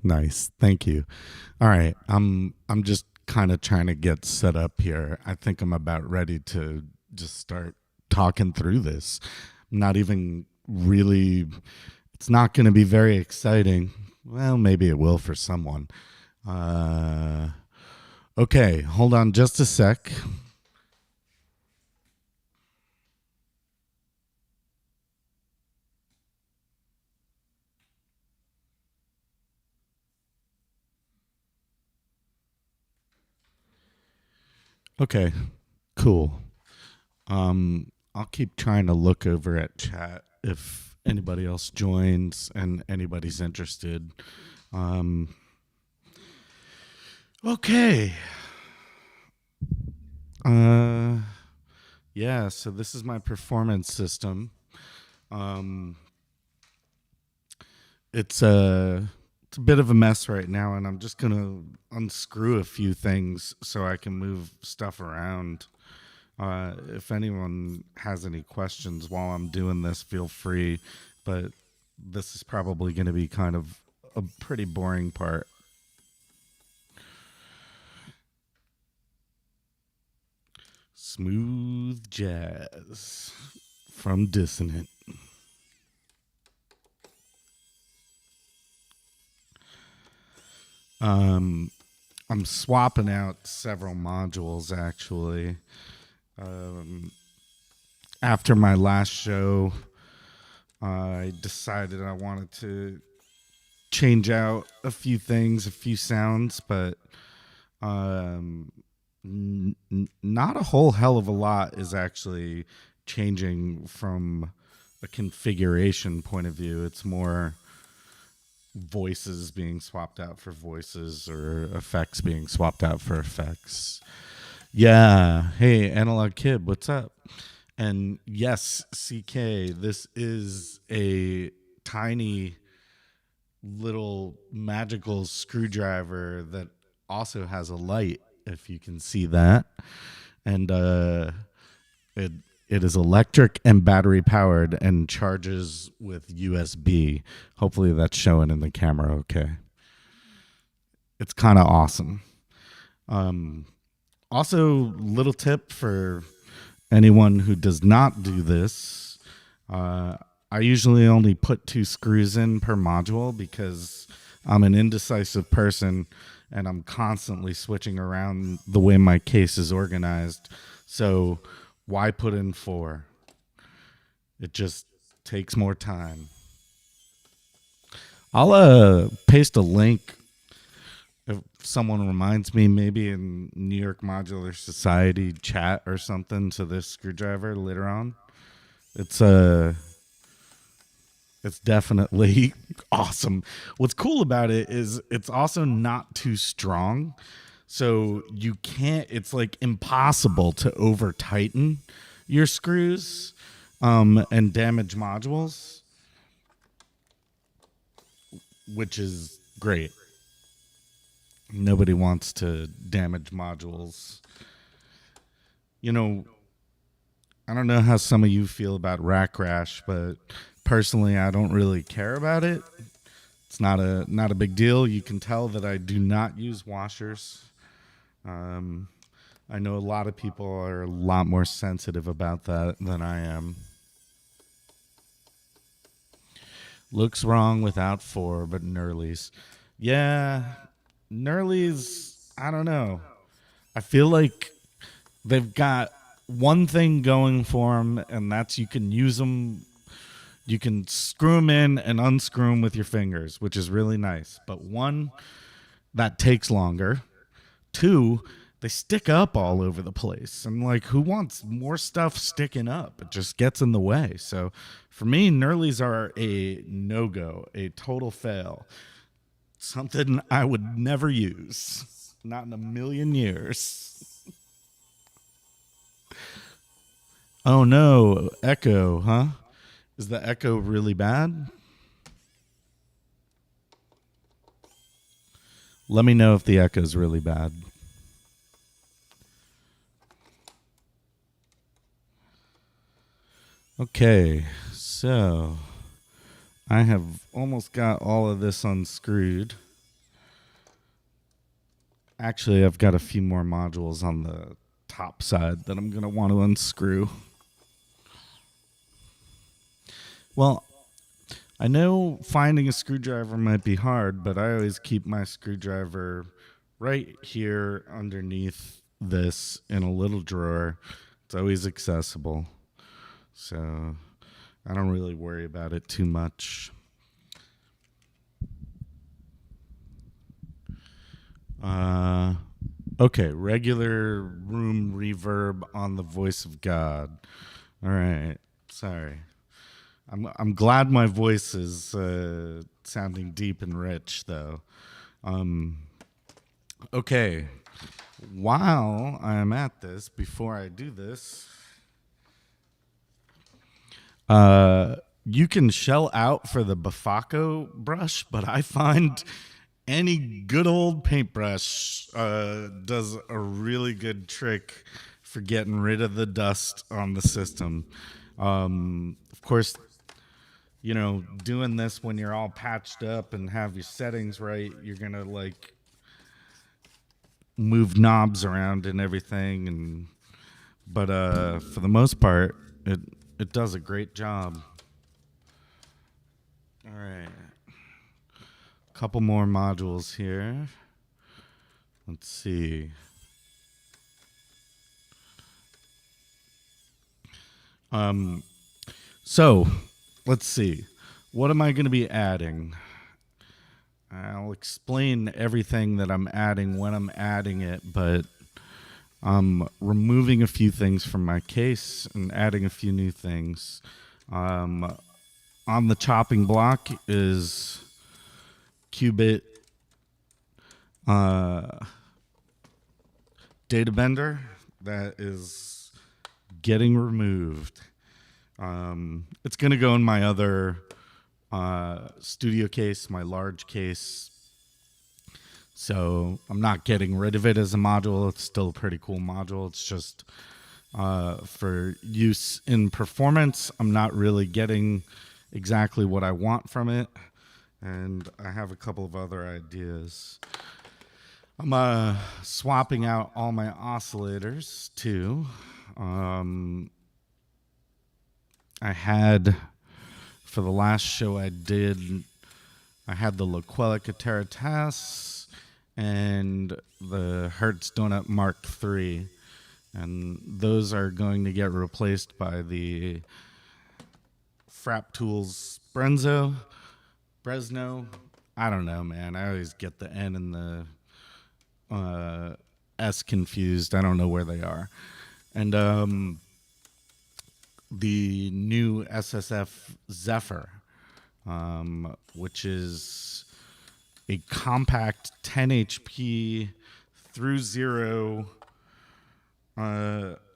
Nice. Thank you. All right. I'm just kind of trying to get set up here. I think I'm about ready to just start talking through this. Not even really it's not going to be very exciting. Well, maybe it will for someone. Uh okay, hold on just a sec. Okay. Cool. I'll keep trying to look over at chat if anybody else joins and anybody's interested. Um, okay. Uh, yeah. So this is my performance system. Um, it's a bit of a mess right now, and I'm just gonna unscrew a few things so I can move stuff around. If anyone has any questions while I'm doing this, feel free. But this is probably going to be kind of a pretty boring part. Smooth jazz from Dysonant. Um, I'm swapping out several modules actually. Um, After my last show, I decided I wanted to change out a few things, a few sounds, but um, not a whole hell of a lot is actually changing from a configuration point of view. It's more voices being swapped out for voices or effects being swapped out for effects. Yeah. Hey, Analog Kid, what's up? And yes, CK, this is a tiny little magical screwdriver that also has a light, if you can see that. And it it is electric and battery powered and charges with USB. Hopefully that's showing in the camera okay. It's kind of awesome. Um, Also, little tip for anyone who does not do this. Uh, I usually only put two screws in per module because I'm an indecisive person and I'm constantly switching around the way my case is organized. So, why put in four? It just takes more time. I'll paste a link if someone reminds me, maybe in New York Modular Society chat or something, to this screwdriver later on. It's it's definitely awesome. What's cool about it is it's also not too strong. So you can't, it's like impossible to over tighten your screws and damage modules, which is great. Nobody wants to damage modules. You know, I don't know how some of you feel about rack rash, but personally, I don't really care about it. It's not a big deal. You can tell that I do not use washers. Um, I know a lot of people are a lot more sensitive about that than I am. Looks wrong without four, but Nurley's. Yeah, Nurley's, I don't know. I feel like they've got one thing going for them, and that's you can use them. You can screw them in and unscrew them with your fingers, which is really nice. But one, that takes longer. Two, they stick up all over the place. And like, who wants more stuff sticking up? It just gets in the way. So for me, Nurleys are a no go, a total fail. Something I would never use. Not in a million years. Oh no, echo, huh? Is the echo really bad? Let me know if the echo's really bad. Okay, so I have almost got all of this unscrewed. Actually, I've got a few more modules on the top side that I'm going to want to unscrew. Well, I know finding a screwdriver might be hard, but I always keep my screwdriver right here underneath this in a little drawer. It's always accessible. So I don't really worry about it too much. Okay, regular room reverb on the voice of God. All right, sorry. I'm glad my voice is sounding deep and rich, though. Okay, while I'm at this, before I do this, you can shell out for the Bafaco brush, but I find any good old paintbrush does a really good trick for getting rid of the dust on the system. Of course, you know, doing this when you're all patched up and have your settings right, you're gonna like move knobs around and everything, but for the most part, it does a great job. All right. Couple more modules here. Let's see. So let's see. What am I going to be adding? I'll explain everything that I'm adding when I'm adding it, but I'm removing a few things from my case and adding a few new things. On the chopping block is qubit data bender that is getting removed. It's going to go in my other studio case, my large case. So I'm not getting rid of it as a module. It's still a pretty cool module. It's just for use in performance. I'm not really getting exactly what I want from it. And I have a couple of other ideas. I'm swapping out all my oscillators too. I had, for the last show I did, I had the Loquelica Terratas and the Hertz Donut Mark III. And those are going to get replaced by the Frap Tools Bresno. I don't know, man. I always get the N and the S confused. I don't know where they are. And the new SSF Zephyr, which is a compact 10 HP through zero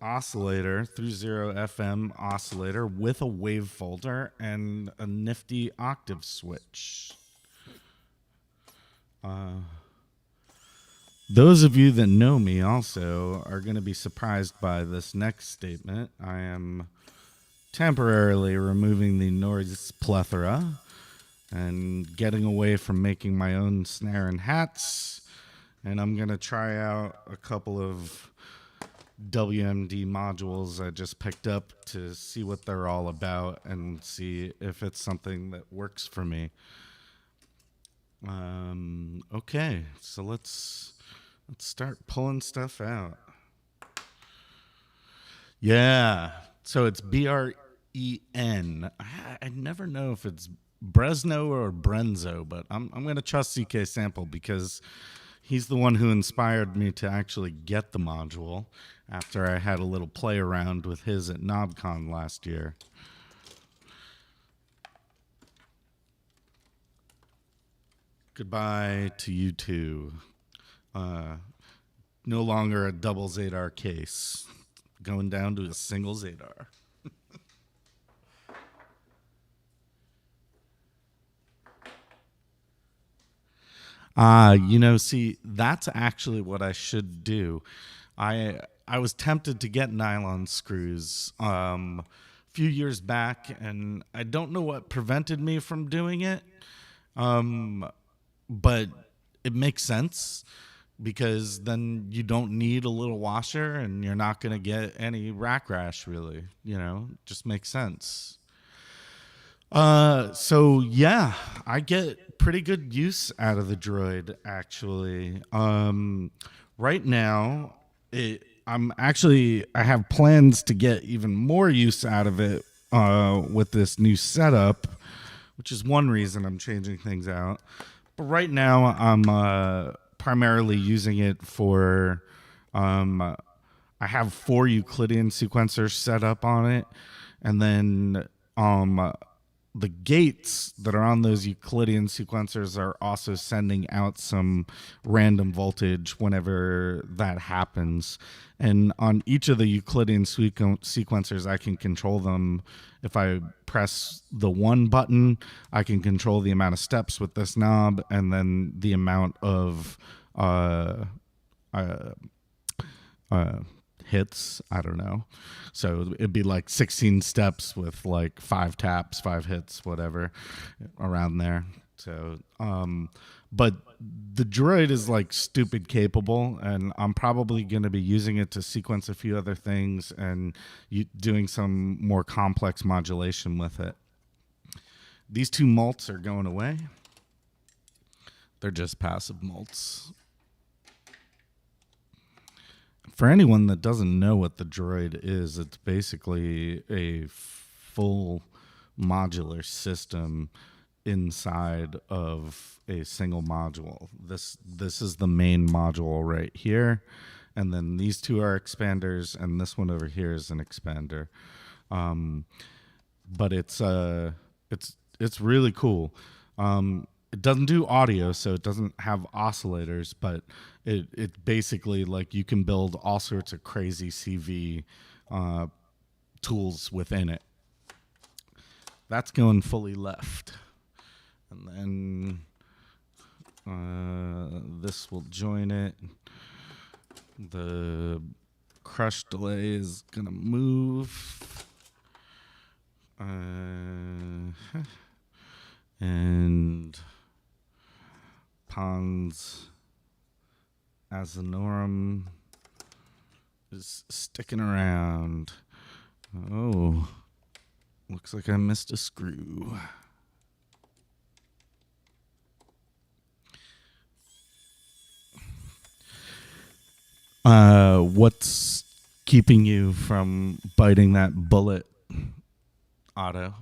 oscillator, through zero FM oscillator with a wave folder and a nifty octave switch. Those of you that know me also are going to be surprised by this next statement. I am temporarily removing the noise plethora and getting away from making my own snare and hats. And I'm going to try out a couple of WMD modules I just picked up to see what they're all about and see if it's something that works for me. Okay, so let's start pulling stuff out. Yeah, so it's BREN. I never know if it's Bresno or Brenzo, but I'm going to trust CK Sample because he's the one who inspired me to actually get the module after I had a little play around with his at KnobCon last year. Goodbye to you two. No longer a double Zadar case. Going down to a single Zadar. See, that's actually what I should do. I was tempted to get nylon screws a few years back, and I don't know what prevented me from doing it, but it makes sense. because then you don't need a little washer and you're not going to get any rack rash, really. Just makes sense. So yeah, I get pretty good use out of the Droid, actually. Right now, I have plans to get even more use out of it with this new setup, which is one reason I'm changing things out. But right now, I'm primarily using it for. I have 4 Euclidean sequencers set up on it, and then the gates that are on those Euclidean sequencers are also sending out some random voltage whenever that happens. And on each of the Euclidean sequencers, I can control them. If I press the 1 button, I can control the amount of steps with this knob, and then the amount of hits. I don't know. So it'd be like 16 steps with like 5 taps, 5 hits, whatever, around there. So, but the Droid is like stupid capable, and I'm probably going to be using it to sequence a few other things and doing some more complex modulation with it. These 2 mults are going away. They're just passive mults. For anyone that doesn't know what the Droid is, it's basically a full modular system inside of a single module. This is the main module right here, and then these 2 are expanders, and this one over here is an expander. But it's really cool. It doesn't do audio, so it doesn't have oscillators, but it basically, like, you can build all sorts of crazy CV tools within it. That's going fully left. And then this will join it. The crush delay is going to move. And Pons Asinorum is sticking around. Oh, looks like I missed a screw. What's keeping you from biting that bullet, Otto?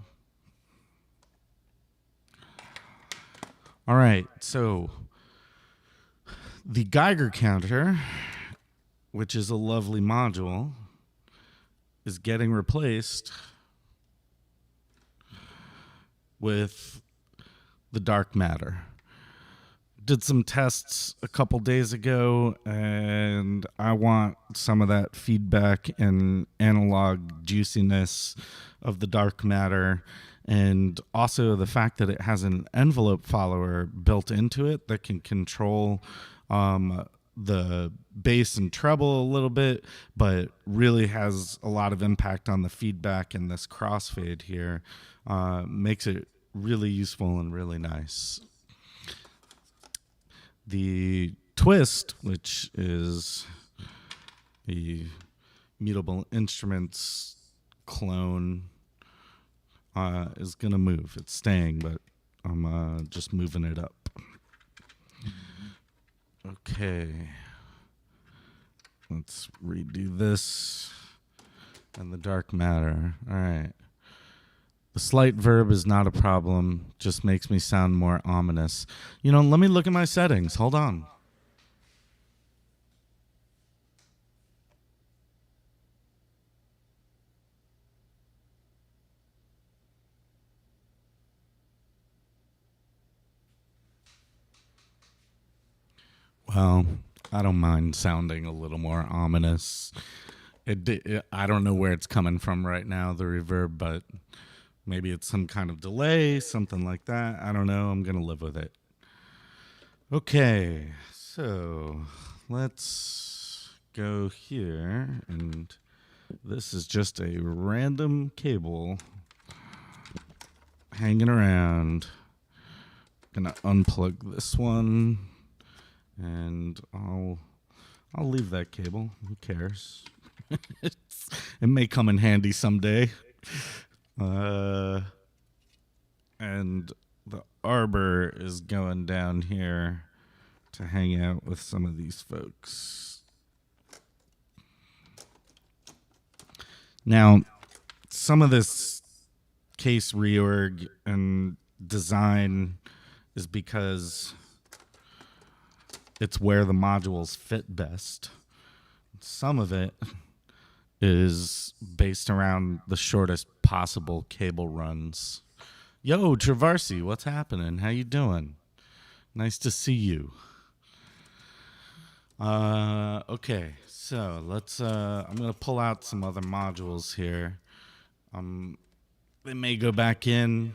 All right, so the Geiger counter, which is a lovely module, is getting replaced with the dark matter. Did some tests a couple days ago, and I want some of that feedback and analog juiciness of the dark matter, and also the fact that it has an envelope follower built into it that can control the bass and treble a little bit, but really has a lot of impact on the feedback, and this crossfade here makes it really useful and really nice. The twist, which is the Mutable Instruments clone, is going to move. It's staying, but I'm just moving it up. Okay. Let's redo this and the dark matter. All right. The slight verb is not a problem, just makes me sound more ominous. Let me look at my settings. Hold on. Well, I don't mind sounding a little more ominous. I don't know where it's coming from right now, the reverb, but maybe it's some kind of delay, something like that. I don't know. I'm going to live with it. Okay, so let's go here. And this is just a random cable hanging around. Going to unplug this one and I'll leave that cable. Who cares? It may come in handy someday. And the Arbor is going down here to hang out with some of these folks. Now, some of this case reorg and design is because it's where the modules fit best. Some of it is based around the shortest possible cable runs. Yo, Travarsi, what's happening? How you doing? Nice to see you. Okay, so let's I'm gonna pull out some other modules here. They may go back in,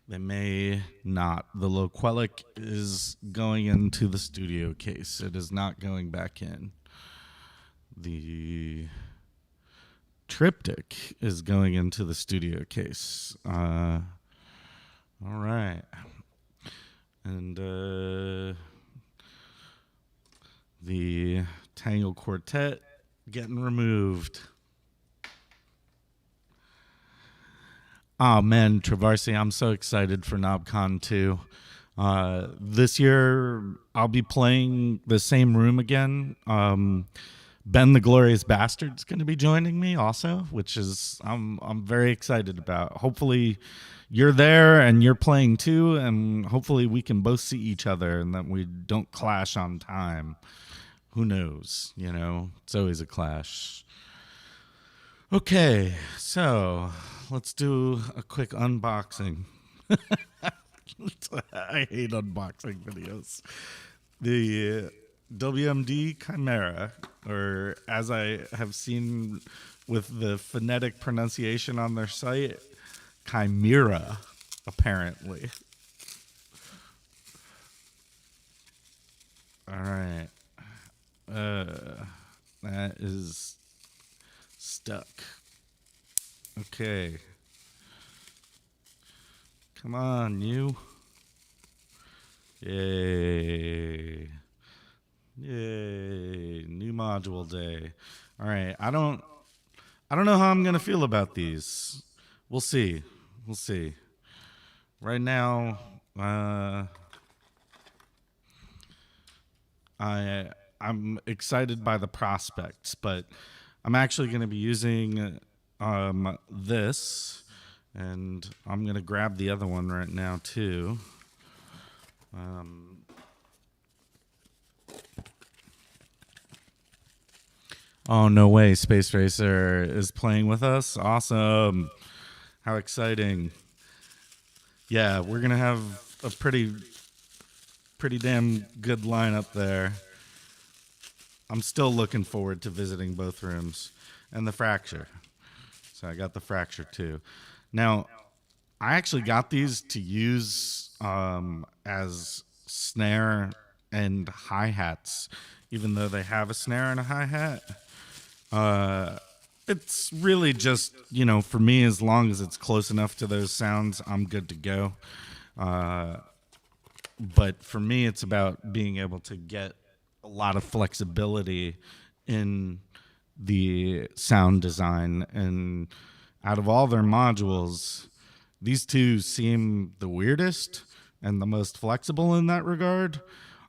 they may not. The Loquelic is going into the studio case. It is not going back in. The Triptych is going into the studio case. All right. And the Tangle Quartet getting removed. Oh man, Travarsi, I'm so excited for KnobCon 2. This year I'll be playing the same room again. Ben the Glorious Bastard's going to be joining me also, which is I'm very excited about. Hopefully you're there and you're playing too, and hopefully we can both see each other and that we don't clash on time. Who knows? You know, it's always a clash. Okay, so let's do a quick unboxing. I hate unboxing videos. The WMD Chimera, or as I have seen with the phonetic pronunciation on their site, Chimera, apparently. All right. That is stuck. Okay. Come on, you. Yay. Yay. New module day. All right. I don't know how I'm going to feel about these. We'll see. We'll see. Right now, I'm excited by the prospects, but I'm actually going to be using this, and I'm going to grab the other one right now too. Oh, no way, Space Racer is playing with us. Awesome. How exciting. Yeah, we're going to have a pretty damn good lineup there. I'm still looking forward to visiting both rooms. And the Fracture. So I got the Fracture too. Now, I actually got these to use as snare and hi-hats, even though they have a snare and a hi-hat. It's really just, you know, for me, as long as it's close enough to those sounds, I'm good to go. But for me, it's about being able to get a lot of flexibility in the sound design. And out of all their modules, these two seem the weirdest and the most flexible in that regard.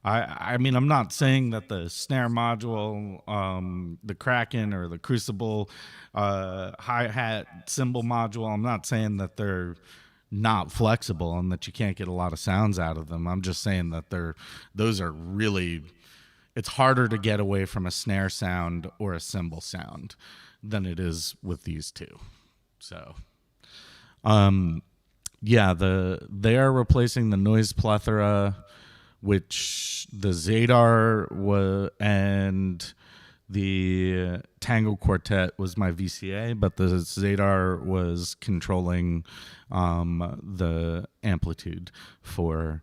I mean, I'm not saying that the snare module, the Kraken or the Crucible hi-hat cymbal module, I'm not saying that they're not flexible and that you can't get a lot of sounds out of them. I'm just saying that those are really, it's harder to get away from a snare sound or a cymbal sound than it is with these two. So, yeah, they are replacing the Noise Plethora, which the Zadar and the Tango Quartet was my VCA, but the Zadar was controlling the amplitude for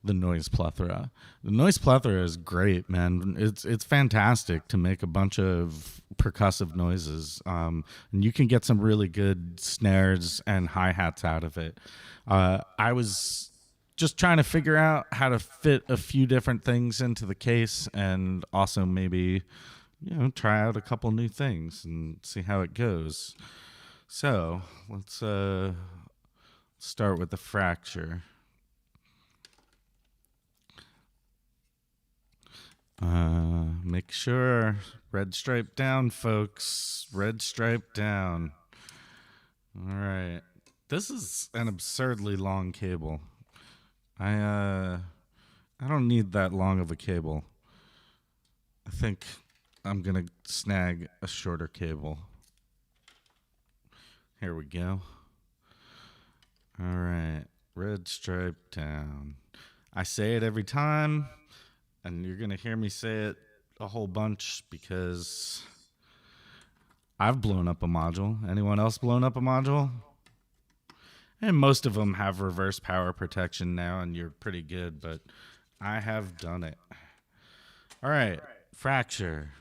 the Noise Plethora. The Noise Plethora is great, man. It's fantastic to make a bunch of percussive noises, and you can get some really good snares and hi-hats out of it. I was just trying to figure out how to fit a few different things into the case, and also maybe, try out a couple new things and see how it goes. So let's start with the fracture. Make sure red stripe down, folks. Red stripe down. All right. This is an absurdly long cable. I don't need that long of a cable. I think I'm gonna snag a shorter cable. Here we go. All right. Red stripe down. I say it every time, and you're gonna hear me say it a whole bunch because I've blown up a module. Anyone else blown up a module? And most of them have reverse power protection now, and you're pretty good, but I have done it. All right, fracture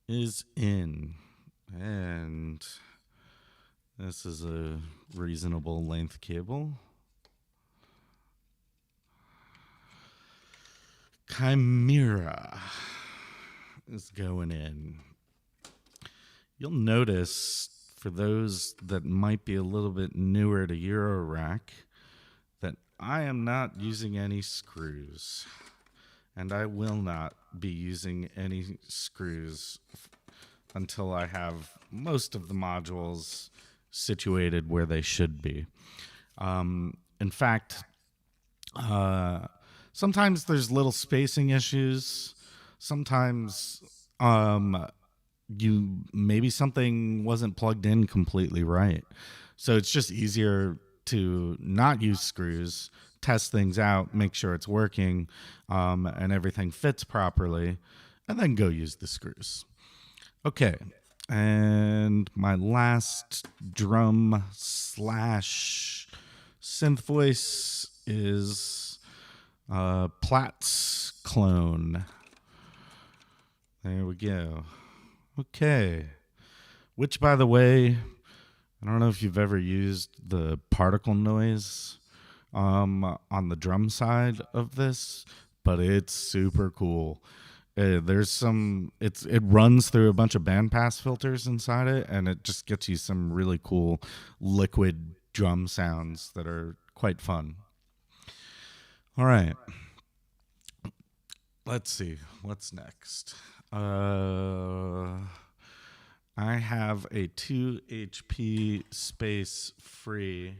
is in, and this is a reasonable length cable. Chimera is going in. You'll notice, for those that might be a little bit newer to Eurorack, that I am not using any screws, and I will not be using any screws until I have most of the modules situated where they should be. In fact, sometimes there's little spacing issues. Sometimes maybe something wasn't plugged in completely right. So it's just easier to not use screws, test things out, make sure it's working, and everything fits properly, and then go use the screws. Okay, and my last drum / synth voice is Platt's clone. There we go. Okay. Which, by the way, I don't know if you've ever used the particle noise on the drum side of this, but it's super cool. There's some, it runs through a bunch of bandpass filters inside it, and it just gets you some really cool liquid drum sounds that are quite fun. All right. Let's see. What's next? I have a 2 HP space free.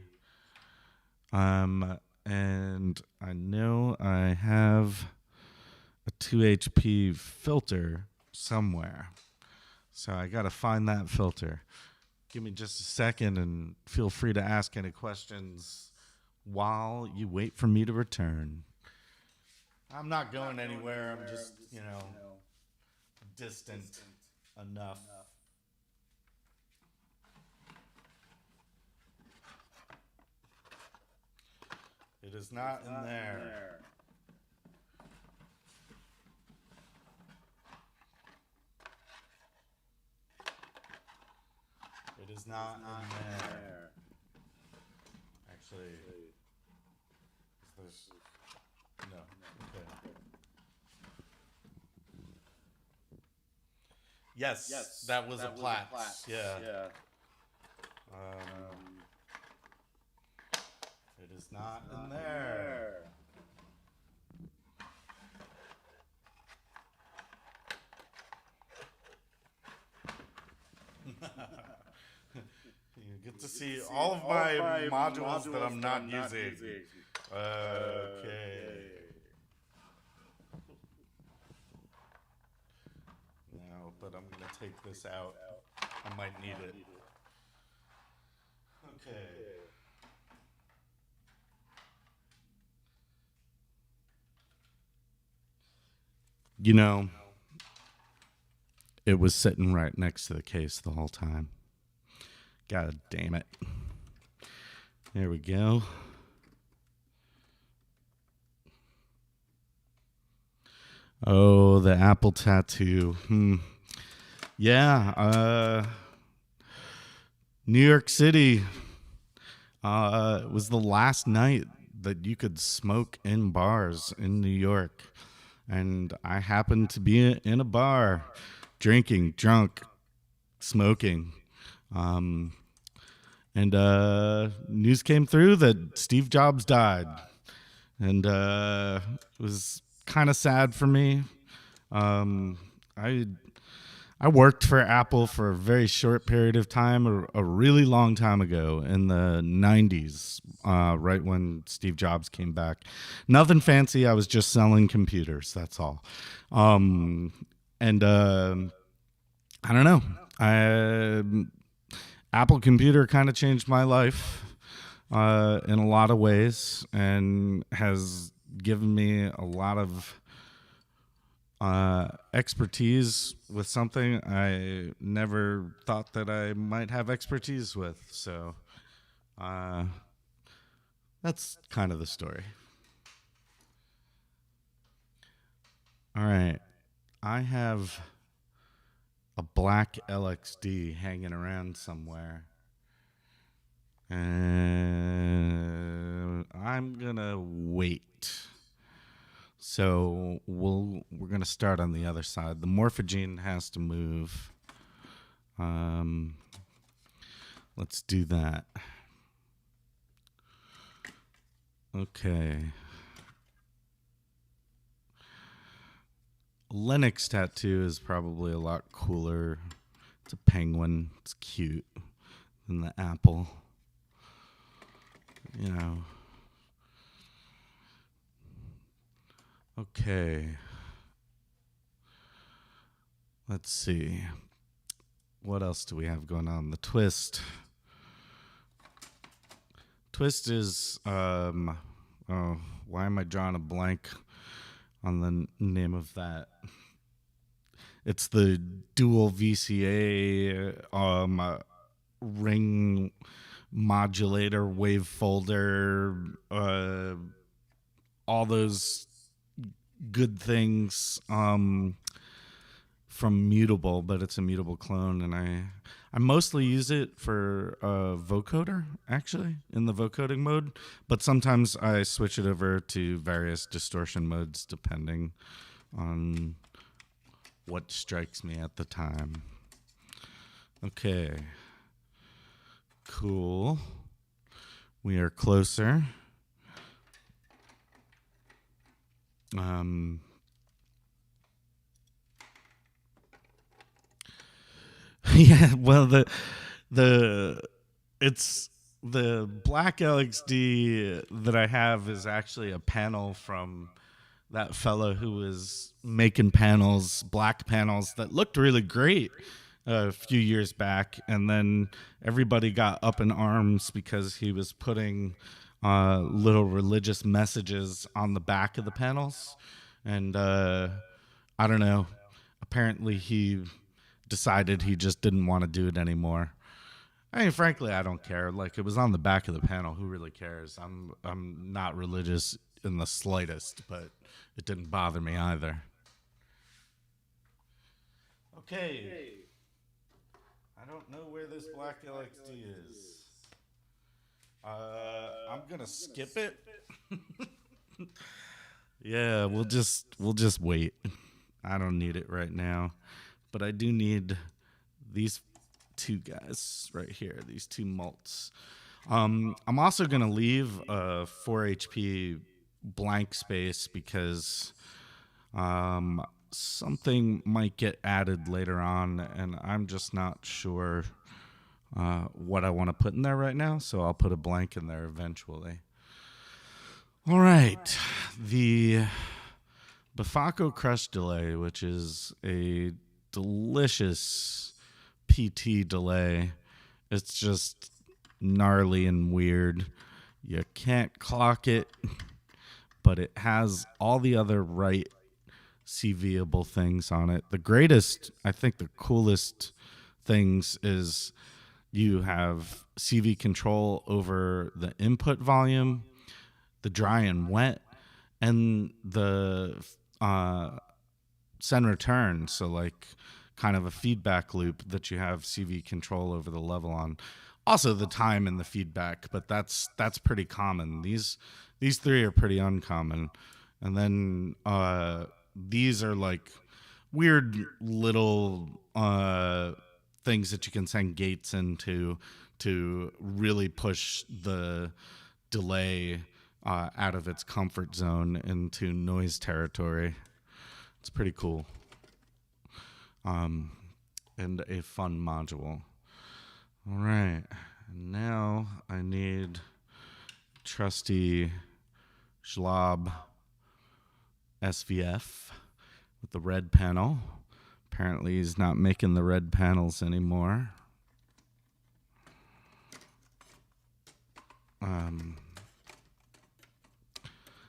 And I know I have a 2 HP filter somewhere. So I got to find that filter. Give me just a second and feel free to ask any questions while you wait for me to return. I'm not going anywhere. I'm just, distant enough. It is not in there. It is not in there. Actually, there's no. Okay. Yes, that was a Platt. Yeah. It is not in there. You get to see all of my modules that I'm not using. Okay. No, but I'm going to take this out. I might need it. Okay. It was sitting right next to the case the whole time. God damn it. There we go. Oh, the Apple tattoo. Yeah, New York City. It was the last night that you could smoke in bars in New York. And I happened to be in a bar, drinking, drunk, smoking. Um, and news came through that Steve Jobs died. And it was kind of sad for me. Um, I I worked for Apple for a very short period of time, a really long time ago in the 90s, right when Steve Jobs came back. Nothing fancy. I was just selling computers. That's all. Um, and I don't know. Apple Computer kind of changed my life in a lot of ways and has given me a lot of expertise with something I never thought that I might have expertise with. So uh, that's kind of the story. All right. I have a black LXD hanging around somewhere. And I'm going to wait. So we're gonna start on the other side. The morphogene has to move. Let's do that. Okay. Linux tattoo is probably a lot cooler. It's a penguin. It's cute than the apple. You know. Okay. Let's see. What else do we have going on? The twist. Twist is oh, why am I drawing a blank on the name of that? It's the dual VCA ring modulator wave folder, all those good things from Mutable, but it's a Mutable clone, and I mostly use it for vocoder, actually, in the vocoding mode, but sometimes I switch it over to various distortion modes depending on what strikes me at the time. Okay. Cool. We are closer. Yeah, well, it's the black LXD that I have is actually a panel from that fellow who was making panels, black panels that looked really great a few years back, and then everybody got up in arms because he was putting little religious messages on the back of the panels, and I don't know. Apparently, he decided he just didn't want to do it anymore. I mean, frankly, I don't care. Like, it was on the back of the panel. Who really cares? I'm not religious in the slightest, but it didn't bother me either. Okay. I don't know where this black LXD is. I'm gonna skip it. Yeah, we'll just wait. I don't need it right now, but I do need these two guys right here. These two malts. I'm also gonna leave a 4 HP blank space because something might get added later on, and I'm just not sure what I want to put in there right now. So I'll put a blank in there eventually. All right, the Bafako Crush delay, which is a delicious PT delay. It's just gnarly and weird. You can't clock it, but it has all the other right CVable things on it. The greatest, I think the coolest things is you have CV control over the input volume, the dry and wet, and the send return. So like kind of a feedback loop that you have CV control over the level on. Also the time and the feedback, but that's pretty common. These three are pretty uncommon. And then these are like weird little things that you can send gates into to really push the delay out of its comfort zone into noise territory. It's pretty cool. And a fun module. All right. Now I need trusty Schwab SVF with the red panel. Apparently he's not making the red panels anymore.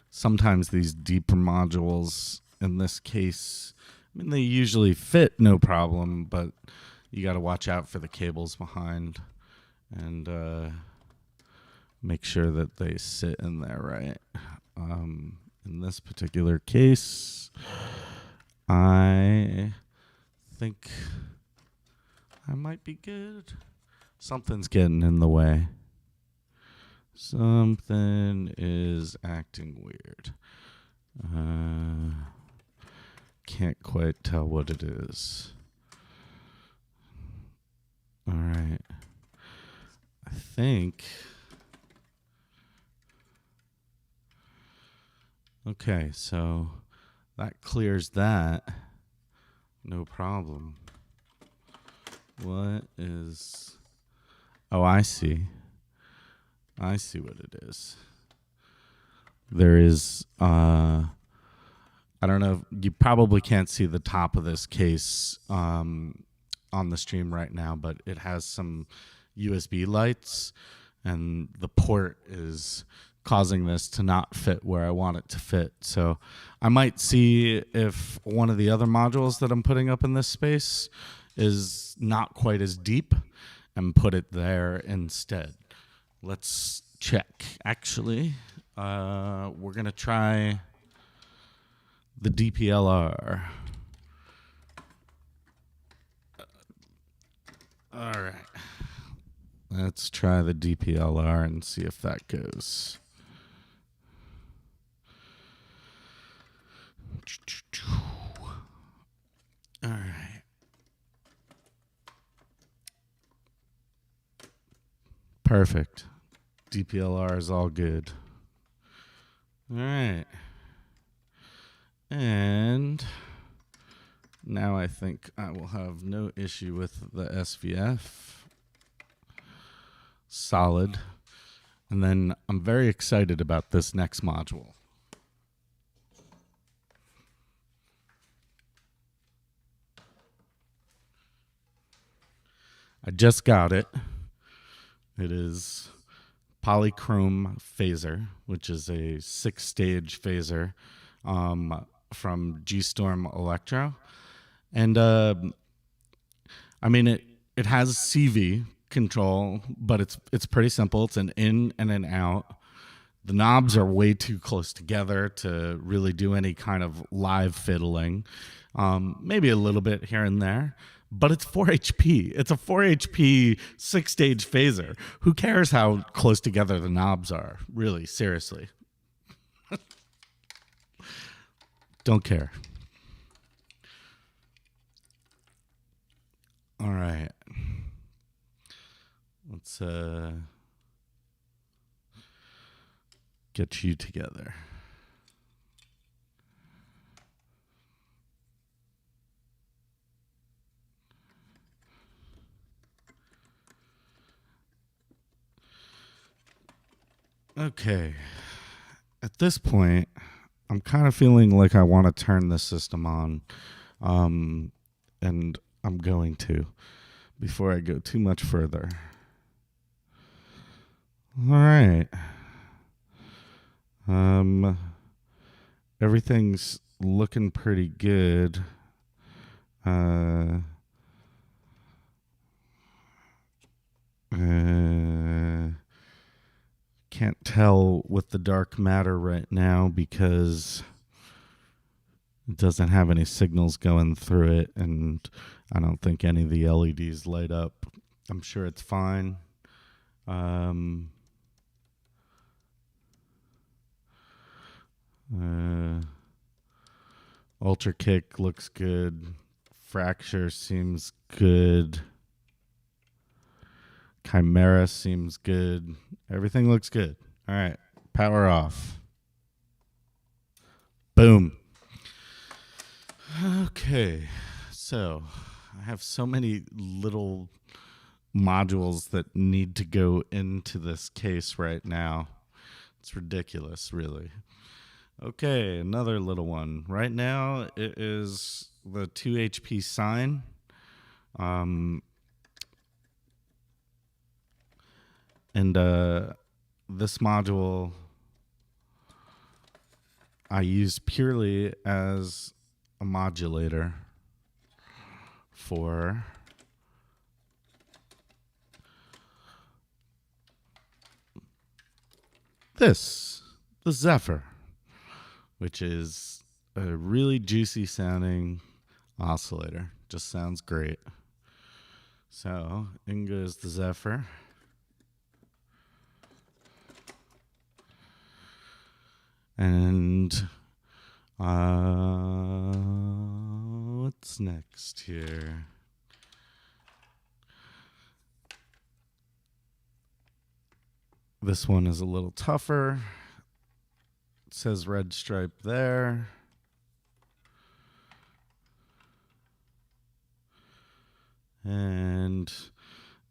Sometimes these deeper modules, in this case, I mean, they usually fit no problem, but you got to watch out for the cables behind and make sure that they sit in there right. In this particular case, I think I might be good. Something's getting in the way. Something is acting weird. Can't quite tell what it is. All right. I think. Okay, so that clears that. No problem. What is... Oh, I see. I see what it is. There is... I don't know. You probably can't see the top of this case on the stream right now, but it has some USB lights, and the port is causing this to not fit where I want it to fit. So I might see if one of the other modules that I'm putting up in this space is not quite as deep and put it there instead. Let's check. Actually, we're going to try the DPLR. All right. Let's try the DPLR and see if that goes. All right. Perfect. DPLR is all good. All right. And now I think I will have no issue with the SVF. Solid. And then I'm very excited about this next module. I just got it. It is Polychrome Phaser, which is a 6-stage phaser from G-Storm Electro. And I mean, it has CV control, but it's pretty simple. It's an in and an out. The knobs are way too close together to really do any kind of live fiddling. Maybe a little bit here and there, but it's 4 HP. It's a 4 HP 6-stage phaser. Who cares how close together the knobs are? Really, seriously. Don't care. All right. Let's get you together. Okay. At this point, I'm kind of feeling like I want to turn the system on. And I'm going to before I go too much further. All right. Everything's looking pretty good. Can't tell with the dark matter right now because it doesn't have any signals going through it, and I don't think any of the LEDs light up. I'm sure it's fine. Um, Ultra Kick looks good. Fracture seems good. Chimera seems good. Everything looks good. All right. Power off. Boom. Okay. So I have so many little modules that need to go into this case right now. It's ridiculous, really. Okay, another little one. Right now, it is the 2 HP sine. And this module I use purely as a modulator for this, the Zephyr, which is a really juicy sounding oscillator. Just sounds great. So in goes the Zephyr. And what's next here? This one is a little tougher. It says red stripe there. And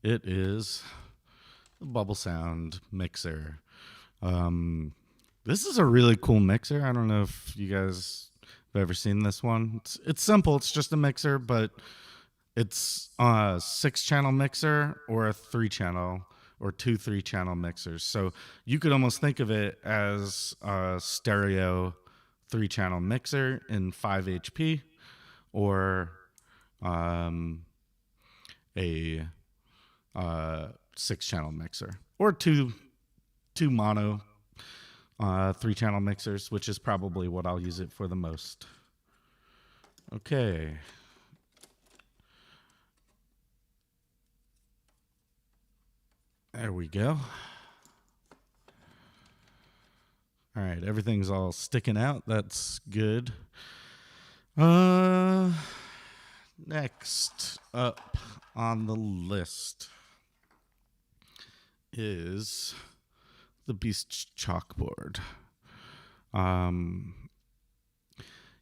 it is the bubble sound mixer. This is a really cool mixer. I don't know if you guys have ever seen this one. It's simple. It's just a mixer, but it's a 6-channel mixer or a 3-channel or 2 3-channel mixers. So you could almost think of it as a stereo 3-channel mixer in 5 HP or a 6-channel mixer or two mono 3-channel mixers, which is probably what I'll use it for the most. Okay. There we go. All right, everything's all sticking out. That's good. Next up on the list is the Beast chalkboard.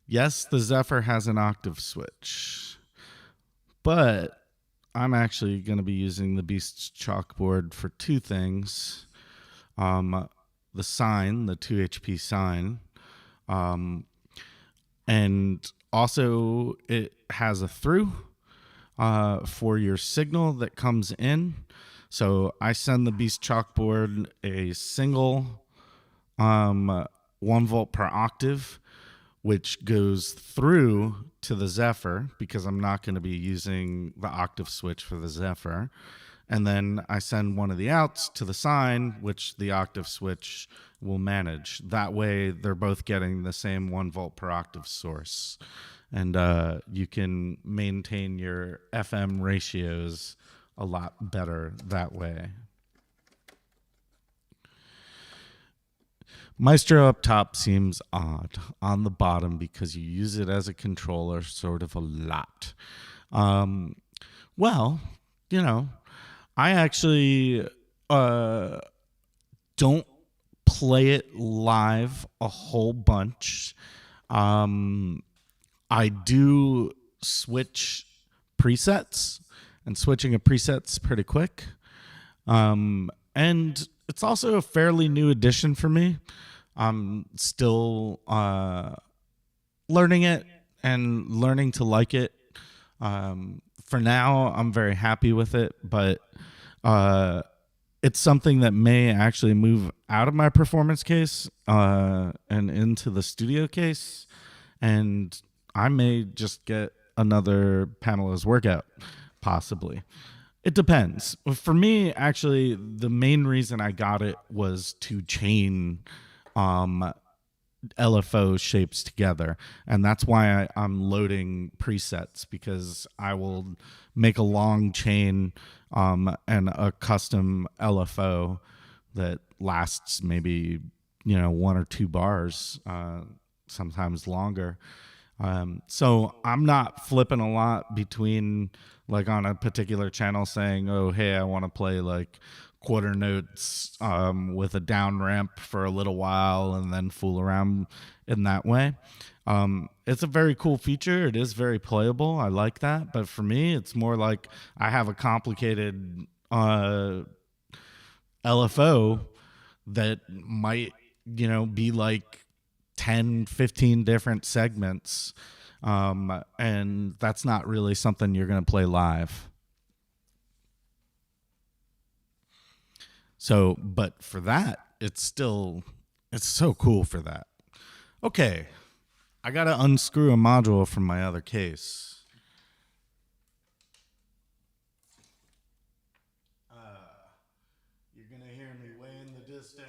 Yes, the Zephyr has an octave switch, but I'm actually going to be using the Beast chalkboard for 2 things. The sine, the 2 HP sine, and also it has a through for your signal that comes in. So I send the Beast chalkboard a single 1 volt per octave, which goes through to the Zephyr because I'm not going to be using the octave switch for the Zephyr. And then I send one of the outs to the sine, which the octave switch will manage. That way they're both getting the same 1 volt per octave source. And you can maintain your FM ratios a lot better that way. Maestro up top seems odd on the bottom because you use it as a controller sort of a lot. Well, you know, I actually don't play it live a whole bunch. I do switch presets, and switching a preset's pretty quick. And it's also a fairly new addition for me. I'm still learning it and learning to like it. For now, I'm very happy with it, but it's something that may actually move out of my performance case and into the studio case, and I may just get another Pamela's workout, possibly. It depends. For me, actually, the main reason I got it was to chain LFO shapes together. And that's why I'm loading presets, because I will make a long chain and a custom LFO that lasts maybe, 1 or 2 bars, sometimes longer. So I'm not flipping a lot between, like, on a particular channel saying, oh, hey, I want to play like quarter notes with a down ramp for a little while and then fool around in that way. It's a very cool feature. It is very playable. I like that. But for me, it's more like I have a complicated LFO that might, be like 10, 15 different segments. And that's not really something you're going to play live. So, but for that, it's so cool for that. Okay, I got to unscrew a module from my other case. You're going to hear me way in the distance.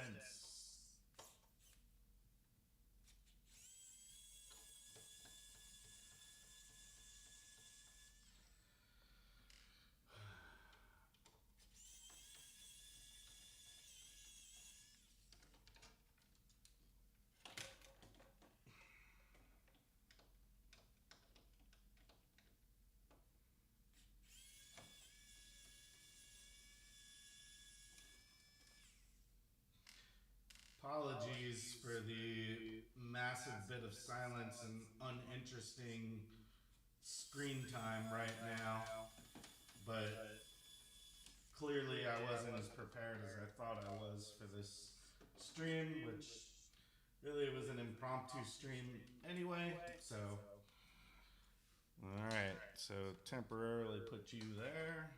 Apologies for the massive bit of silence and uninteresting screen time right now, but clearly I wasn't as prepared as I thought I was for this stream, which really was an impromptu stream anyway. So, all right, so temporarily put you there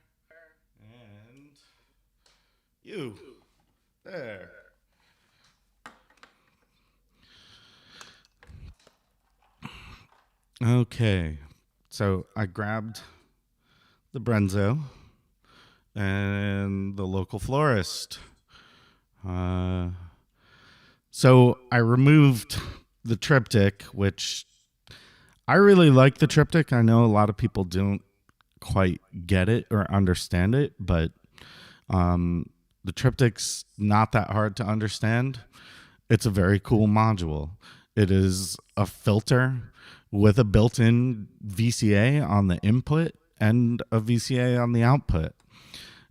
and you there. Okay, so I grabbed the Brenzo and the local florist. So I removed the triptych, which I really like the triptych. I know a lot of people don't quite get it or understand it, but the triptych's not that hard to understand. It's a very cool module. It is a filter with a built-in VCA on the input and a VCA on the output.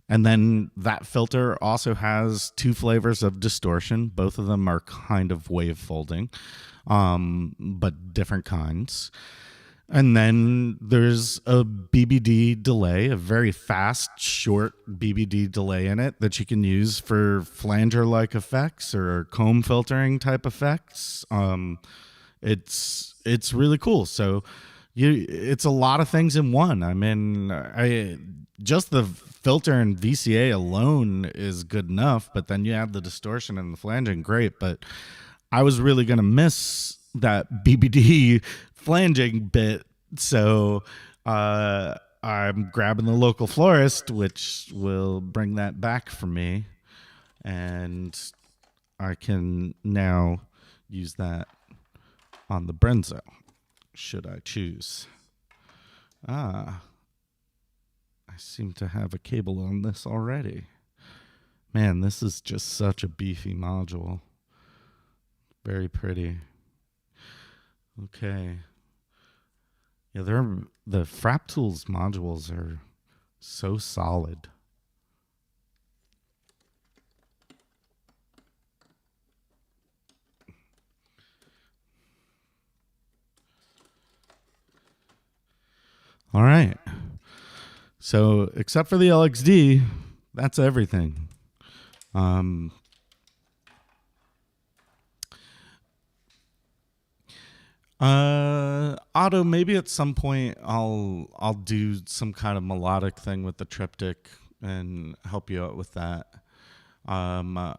And then that filter also has 2 flavors of distortion. Both of them are kind of wave folding, but different kinds. And then there's a BBD delay, a very fast, short BBD delay in it that you can use for flanger-like effects or comb filtering type effects. It's really cool. So it's a lot of things in one. I mean, just the filter and VCA alone is good enough, but then you add the distortion and the flanging, great. But I was really going to miss that BBD flanging bit, so I'm grabbing the local florist, which will bring that back for me, and I can now use that on the Brenzo, should I choose. I seem to have a cable on this already. Man, this is just such a beefy module. Very pretty. Okay. Yeah, the Frap Tools modules are so solid. All right. So, except for the LXD, that's everything. Otto, maybe at some point I'll do some kind of melodic thing with the triptych and help you out with that. I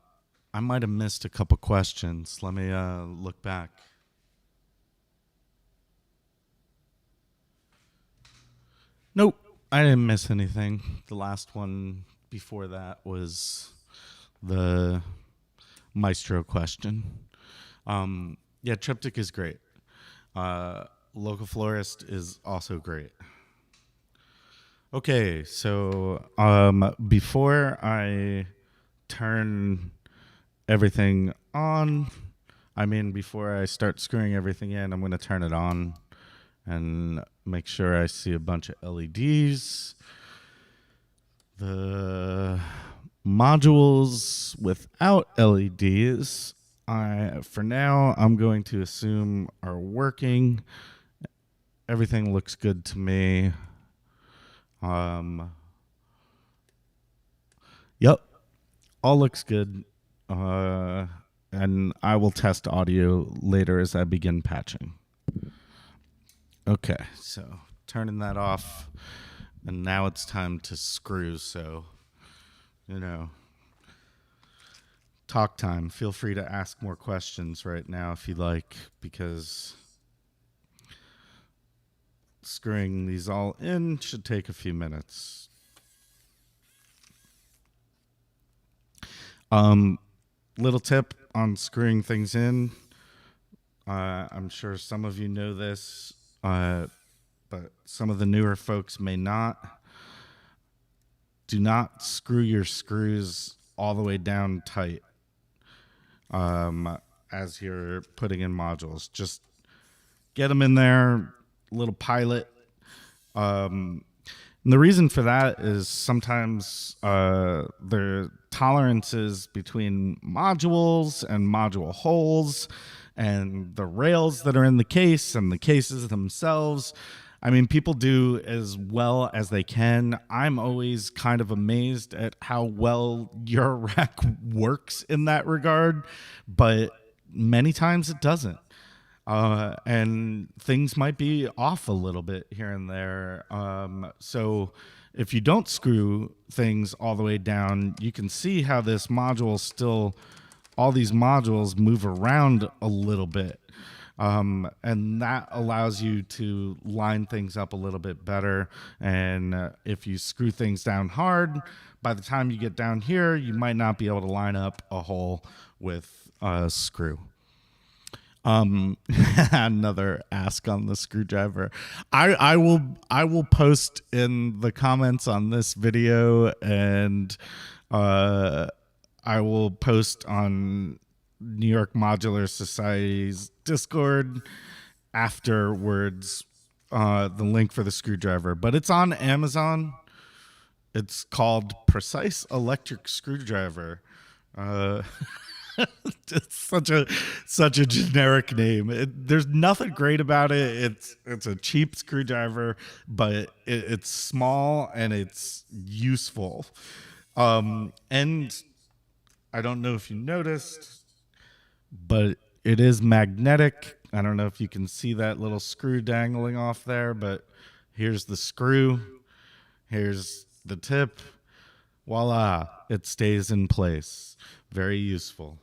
might have missed a couple questions. Let me look back. Nope, I didn't miss anything. The last one before that was the Maestro question. Yeah, Triptych is great. Local Florist is also great. Okay, so before I turn everything on, I mean, before I start screwing everything in, I'm going to turn it on and make sure I see a bunch of LEDs. The modules without LEDs, for now, I'm going to assume are working. Everything looks good to me. Yep, all looks good. And I will test audio later as I begin patching. Okay, so turning that off, and now it's time to screw. So, you know, talk time. Feel free to ask more questions right now if you like, because screwing these all in should take a few minutes. Little tip on screwing things in. I'm sure some of you know this, but some of the newer folks may not. Do not screw your screws all the way down tight as you're putting in modules. Just get them in there, little pilot. And the reason for that is sometimes the tolerances between modules and module holes and the rails that are in the case and the cases themselves. I mean, people do as well as they can. I'm always kind of amazed at how well Eurorack works in that regard, but many times it doesn't. And things might be off a little bit here and there. So if you don't screw things all the way down, you can see how this module still, all these modules move around a little bit. And that allows you to line things up a little bit better. And if you screw things down hard, by the time you get down here, you might not be able to line up a hole with a screw. Another ask on the screwdriver. I will post in the comments on this video, and I will post on New York Modular Society's Discord afterwards the link for the screwdriver, but it's on Amazon. It's called Precise Electric Screwdriver. It's such a generic name. There's nothing great about it. It's a cheap screwdriver, but it's small and it's useful. And I don't know if you noticed, but it is magnetic. I don't know if you can see that little screw dangling off there, but here's the screw. Here's the tip. Voila, it stays in place. Very useful.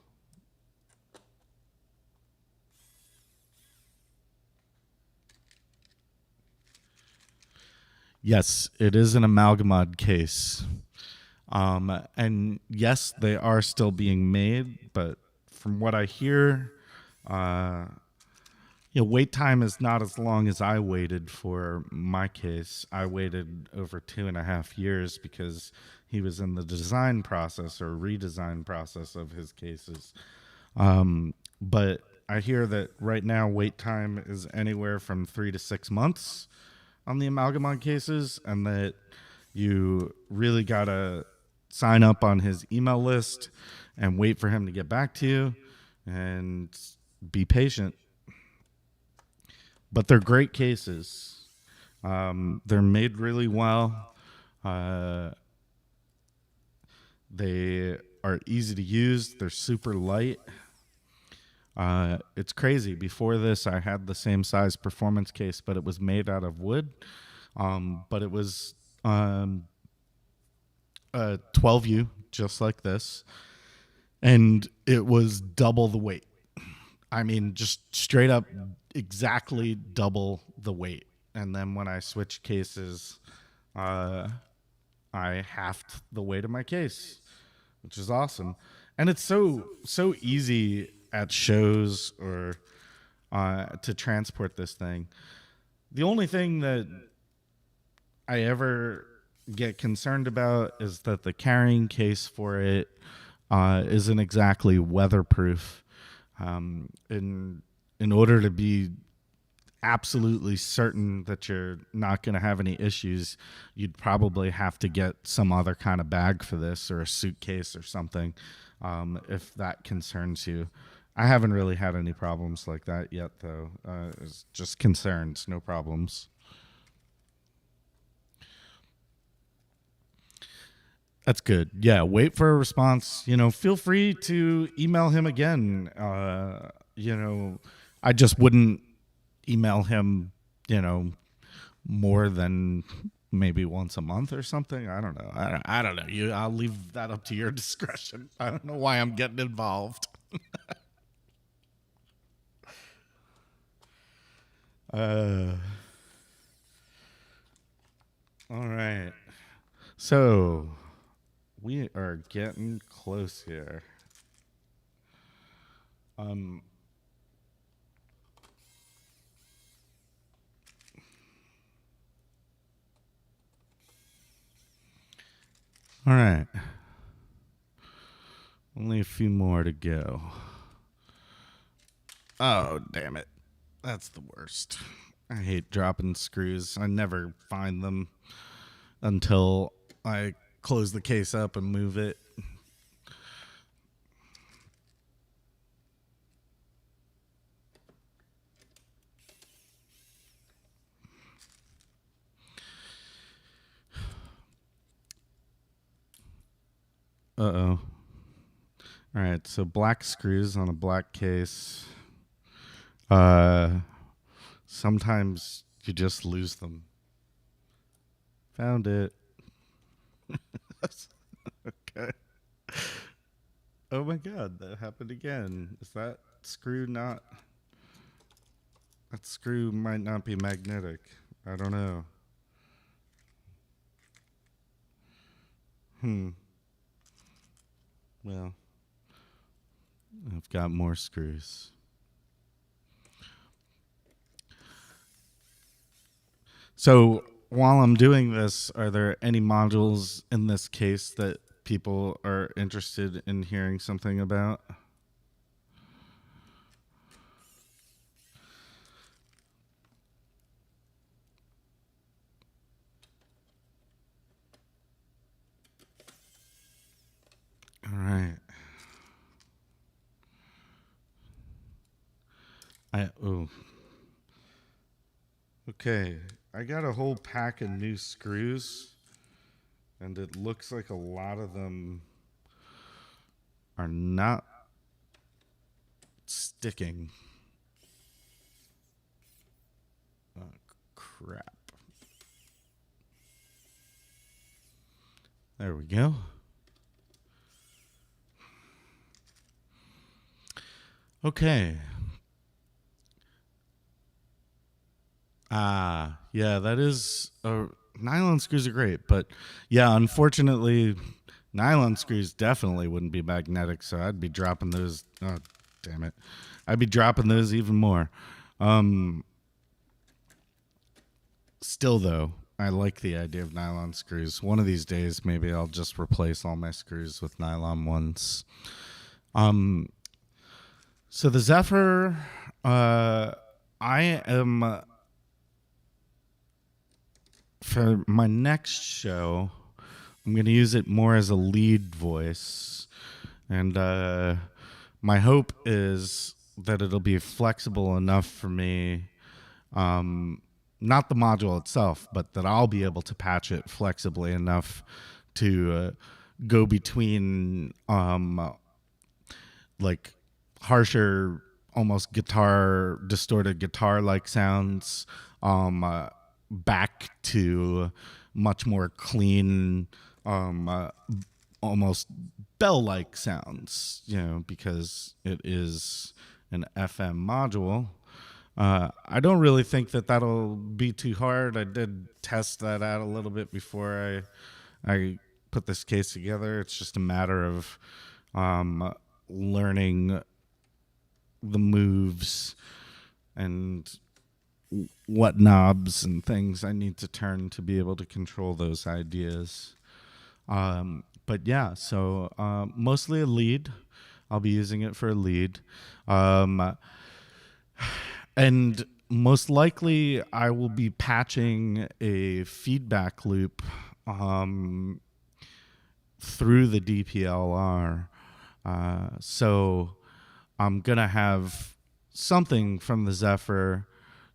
Yes, it is an amalgamod case. And yes, they are still being made, but from what I hear, wait time is not as long as I waited for my case. I waited over 2.5 years because he was in the design process or redesign process of his cases. But I hear that right now wait time is anywhere from 3 to 6 months on the amalgamod cases, and that you really gotta sign up on his email list and wait for him to get back to you and be patient. But they're great cases. They're made really well. They are easy to use. They're super light. It's crazy. Before this, I had the same size performance case, but it was made out of wood. But it was 12U, just like this. And it was double the weight. I mean, just straight up exactly double the weight. And then when I switched cases, I halved the weight of my case, which is awesome. And it's so easy at shows or to transport this thing. The only thing that I ever get concerned about is that the carrying case for it isn't exactly weatherproof. In order to be absolutely certain that you're not going to have any issues, you'd probably have to get some other kind of bag for this, or a suitcase or something, if that concerns you. I haven't really had any problems like that yet, though. It's just concerns, no problems. That's good. Yeah, wait for a response. Feel free to email him again. I just wouldn't email him, more than maybe once a month or something. I don't know. I don't know. I'll leave that up to your discretion. I don't know why I'm getting involved. All right. So we are getting close here. All right. Only a few more to go. Oh, damn it. That's the worst. I hate dropping screws. I never find them until I close the case up and move it. Uh-oh. All right, so black screws on a black case. Sometimes you just lose them. Found it. Okay. Oh my god, that happened again. Is that screw not... That screw might not be magnetic. I don't know. Well, I've got more screws. So while I'm doing this, are there any modules in this case that people are interested in hearing something about? All right. Okay. I got a whole pack of new screws, and it looks like a lot of them are not sticking. Oh, crap. There we go. Okay. Yeah, that is... nylon screws are great, but yeah, unfortunately, nylon screws definitely wouldn't be magnetic, so I'd be dropping those... Oh, damn it. I'd be dropping those even more. Still, though, I like the idea of nylon screws. One of these days, maybe I'll just replace all my screws with nylon ones. So the Zephyr, I am... for my next show, I'm going to use it more as a lead voice. And my hope is that it'll be flexible enough for me, not the module itself, but that I'll be able to patch it flexibly enough to go between like harsher, almost distorted guitar-like sounds, back to much more clean, almost bell-like sounds, because it is an FM module. I don't really think that that'll be too hard. I did test that out a little bit before I put this case together. It's just a matter of learning the moves and what knobs and things I need to turn to be able to control those ideas. But yeah, so mostly a lead. I'll be using it for a lead. And most likely, I will be patching a feedback loop through the DPLR. So I'm going to have something from the Zephyr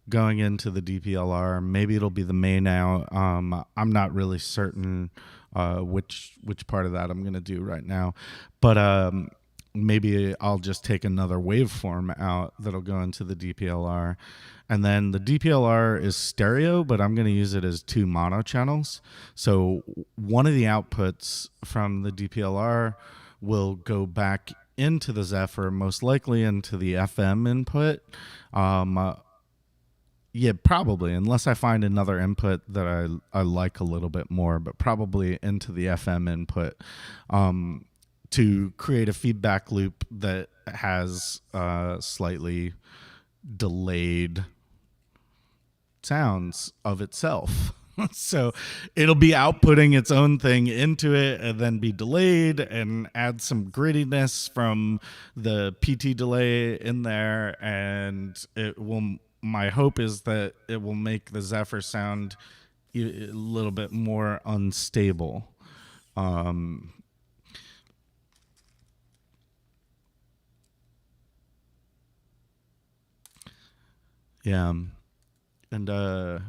going into the DPLR. Maybe it'll be the main out. I'm not really certain which part of that I'm going to do right now. But maybe I'll just take another waveform out that'll go into the DPLR. And then the DPLR is stereo, but I'm going to use it as 2 mono channels. So one of the outputs from the DPLR will go back into the Zephyr, most likely into the FM input. Yeah, probably, unless I find another input that I like a little bit more, but probably into the FM input to create a feedback loop that has slightly delayed sounds of itself. So it'll be outputting its own thing into it and then be delayed and add some grittiness from the PT delay in there. And it will, my hope is that it will make the Zephyr sound a little bit more unstable. Yeah. And I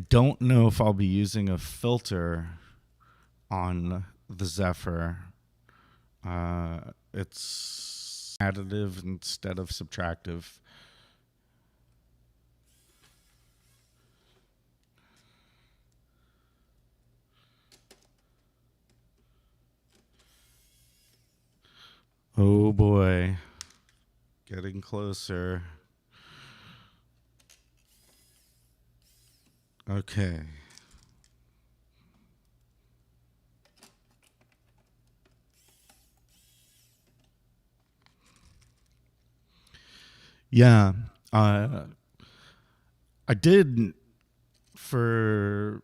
don't know if I'll be using a filter on the Zephyr. It's additive instead of subtractive. Oh boy. Getting closer. Okay. Yeah. I did, for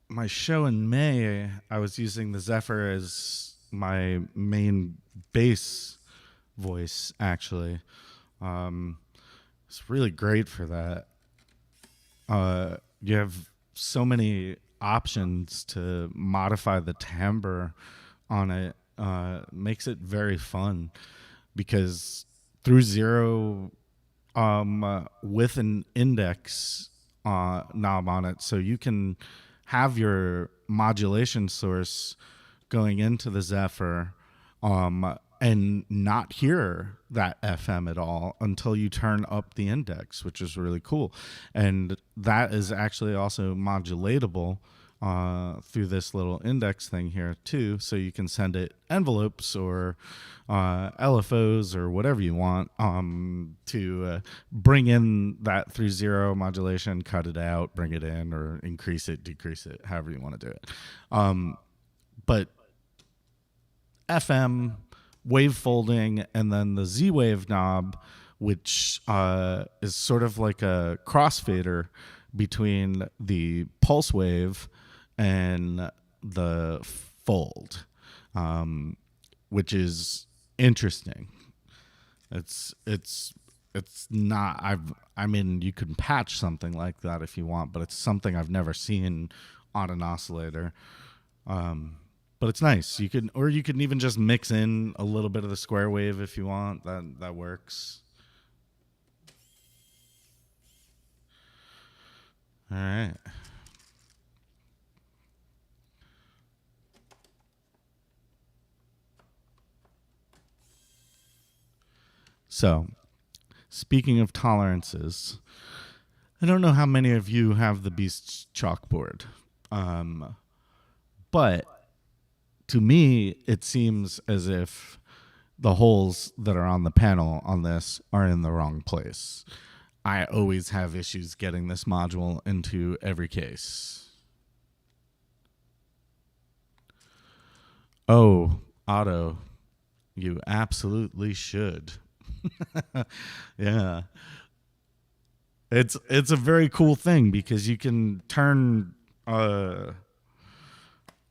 my show in May, I was using the Zephyr as my main bass voice, actually. It's really great for that. You have so many options to modify the timbre on it. Makes it very fun because through zero with an index knob on it, so you can have your modulation source going into the Zephyr and not hear that FM at all until you turn up the index, which is really cool. And that is actually also modulatable through this little index thing here too. So you can send it envelopes or LFOs or whatever you want to bring in that through zero modulation, cut it out, bring it in, or increase it, decrease it, however you want to do it. But FM, wave folding, and then the Z-Wave knob, which is sort of like a crossfader between the pulse wave and the fold, which is interesting. It's not. I mean, you can patch something like that if you want, but it's something I've never seen on an oscillator. But it's nice. You can even just mix in a little bit of the square wave if you want. That works. All right. So, speaking of tolerances, I don't know how many of you have the Beast's chalkboard, but to me, it seems as if the holes that are on the panel on this are in the wrong place. I always have issues getting this module into every case. Oh, Otto, you absolutely should. Yeah. It's a very cool thing because you can turn uh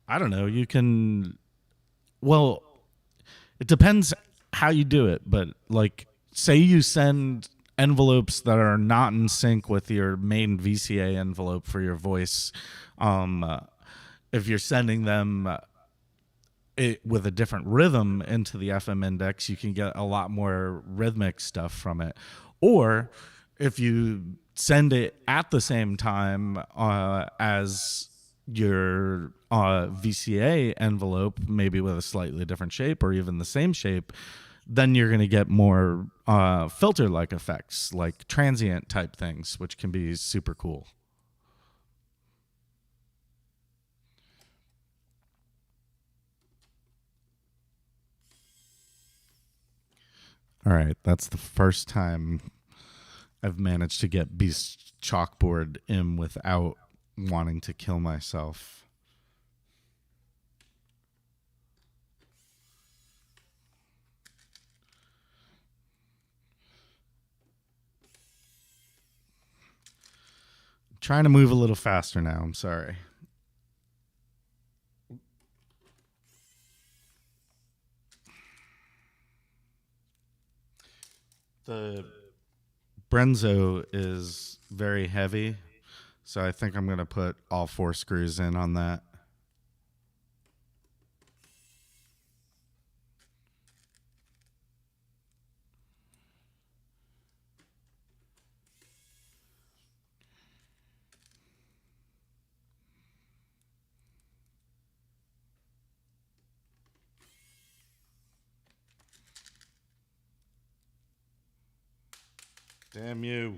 I don't know, you can well, it depends how you do it, but like say you send envelopes that are not in sync with your main VCA envelope for your voice. If you're sending them with a different rhythm into the FM index, you can get a lot more rhythmic stuff from it. Or if you send it at the same time as your VCA envelope, maybe with a slightly different shape or even the same shape, then you're going to get more filter like effects, like transient type things, which can be super cool. All right, that's the first time I've managed to get Beast Chalkboard in without wanting to kill myself. I'm trying to move a little faster now. I'm sorry. The Brenzo is very heavy, so I think I'm going to put all 4 screws in on that. Damn you.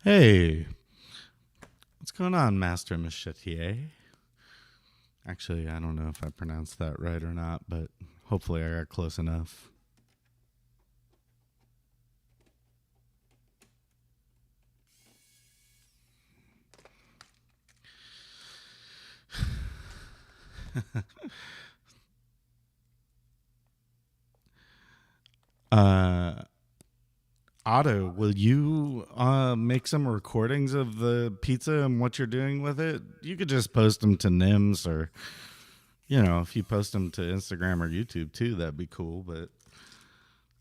Hey, what's going on, Master Machetier? Actually, I don't know if I pronounced that right or not, but hopefully I got close enough. Uh, Otto, will you make some recordings of the pizza and what you're doing with it? You could just post them to Nims, or if you post them to Instagram or YouTube too, that'd be cool. But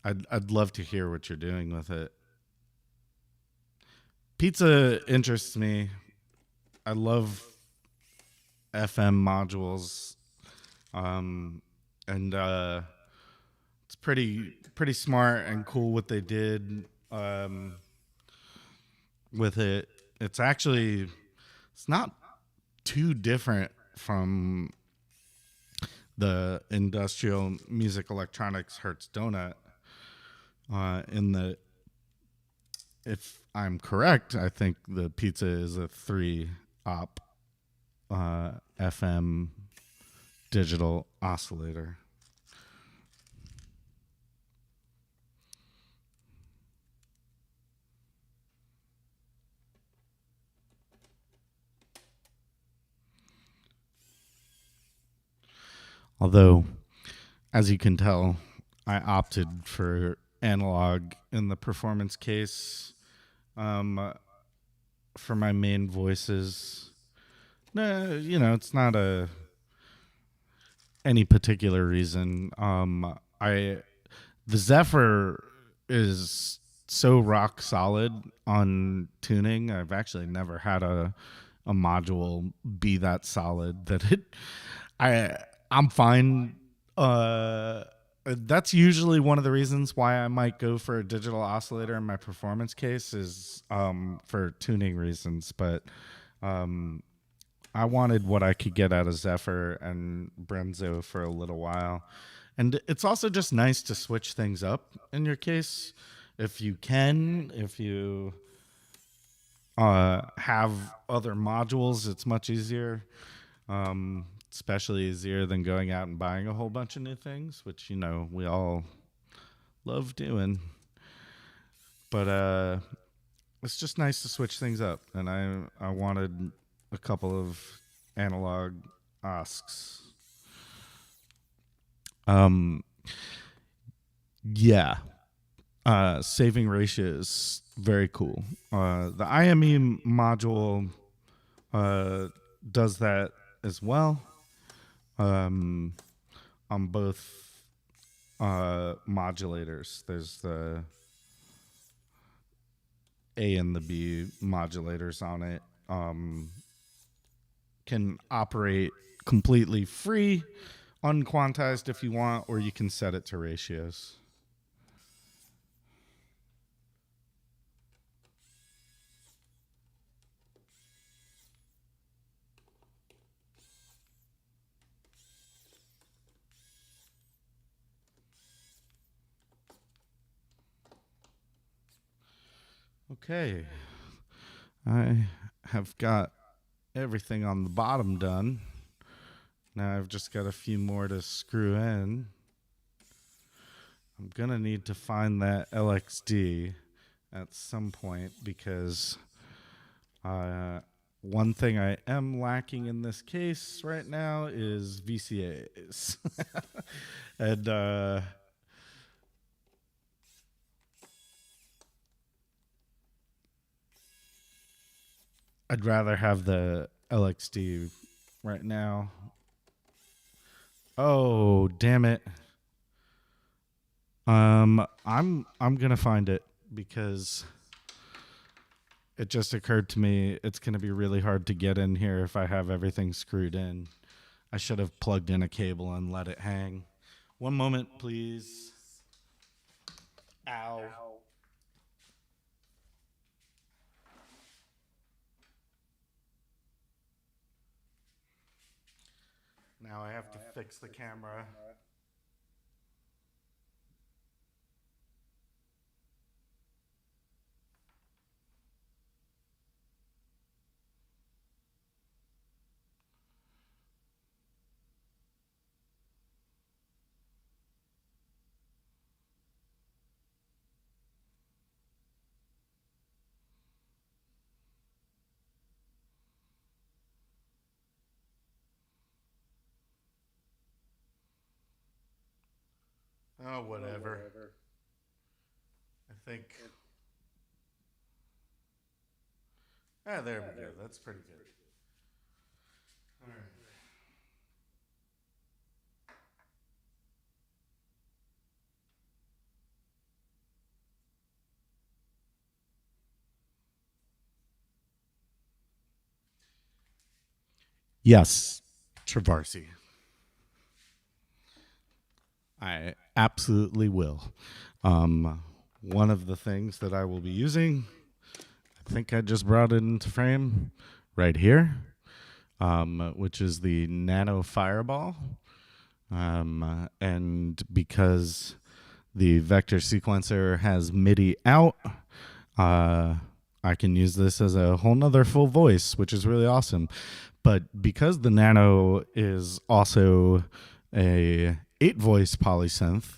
I'd love to hear what you're doing with it. Pizza interests me. I love FM modules, and it's pretty smart and cool what they did with it. It's not too different from the industrial music electronics Hertz Donut. In the If I'm correct, I think the pizza is a 3-op FM digital oscillator. Although, as you can tell, I opted for analog in the performance case for my main voices. No, it's not any particular reason. The Zephyr is so rock solid on tuning. I've actually never had a module be that solid that I I'm fine. That's usually one of the reasons why I might go for a digital oscillator in my performance case is for tuning reasons. But I wanted what I could get out of Zephyr and Brenzo for a little while. And it's also just nice to switch things up in your case. If you can, if you have other modules, it's much easier. Especially easier than going out and buying a whole bunch of new things, which, you know, we all love doing. But it's just nice to switch things up. And I wanted a couple of analog asks. Yeah. Saving ratios, very cool. The IME module does that as well, on both modulators. There's the A and the B modulators on it. Can operate completely free, unquantized if you want, or you can set it to ratios. Okay. I have got everything on the bottom done. Now I've just got a few more to screw in. I'm going to need to find that LXD at some point because one thing I am lacking in this case right now is VCAs. And I'd rather have the LXD right now. Oh, damn it. I'm gonna find it because it just occurred to me it's gonna be really hard to get in here if I have everything screwed in. I should have plugged in a cable and let it hang. One moment, please. Ow. Now I have to fix the camera. Oh, whatever. I think. Ah, there we go. That's pretty good. All right. Yes, Travarsi. I absolutely will. One of the things that I will be using, I think I just brought it into frame right here, which is the Nano Fireball. And because the vector sequencer has MIDI out, I can use this as a whole nother full voice, which is really awesome. But because the Nano is also a 8-voice polysynth,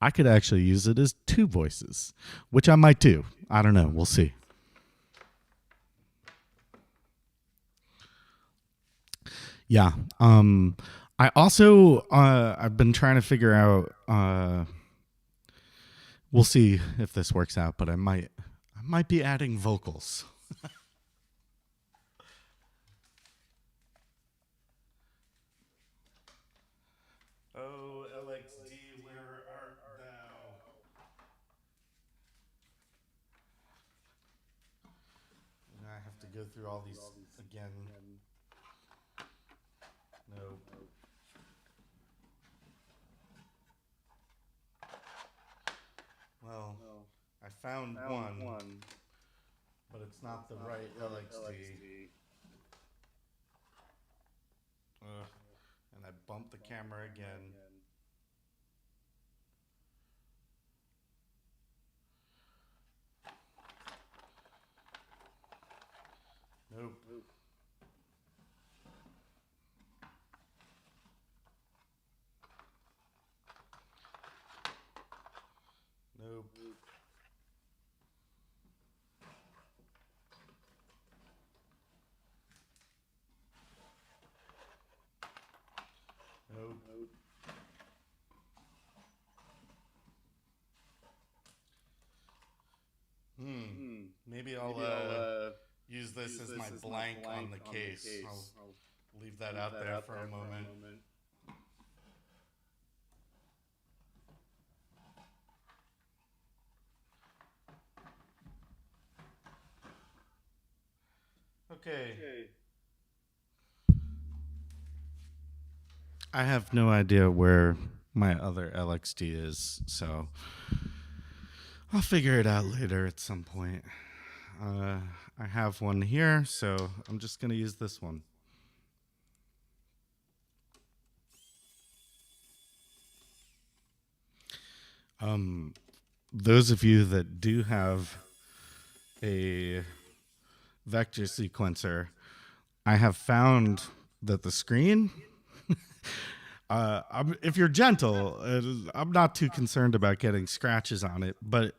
I could actually use it as 2 voices, which I might do. I don't know. We'll see. Yeah. I also I've been trying to figure out. We'll see if this works out, but I might be adding vocals. Oh, LXD, where art thou? And I have to go through all these again. No. Well, I found one, but it's not the right LXD. And I bumped the camera again. maybe I'll use this as my blank on the case. I'll leave that out there for a moment. Okay. I have no idea where my other LXD is, so I'll figure it out later at some point. I have one here, so I'm just going to use this one. Those of you that do have a vector sequencer, I have found that the screen, if you're gentle, I'm not too concerned about getting scratches on it, but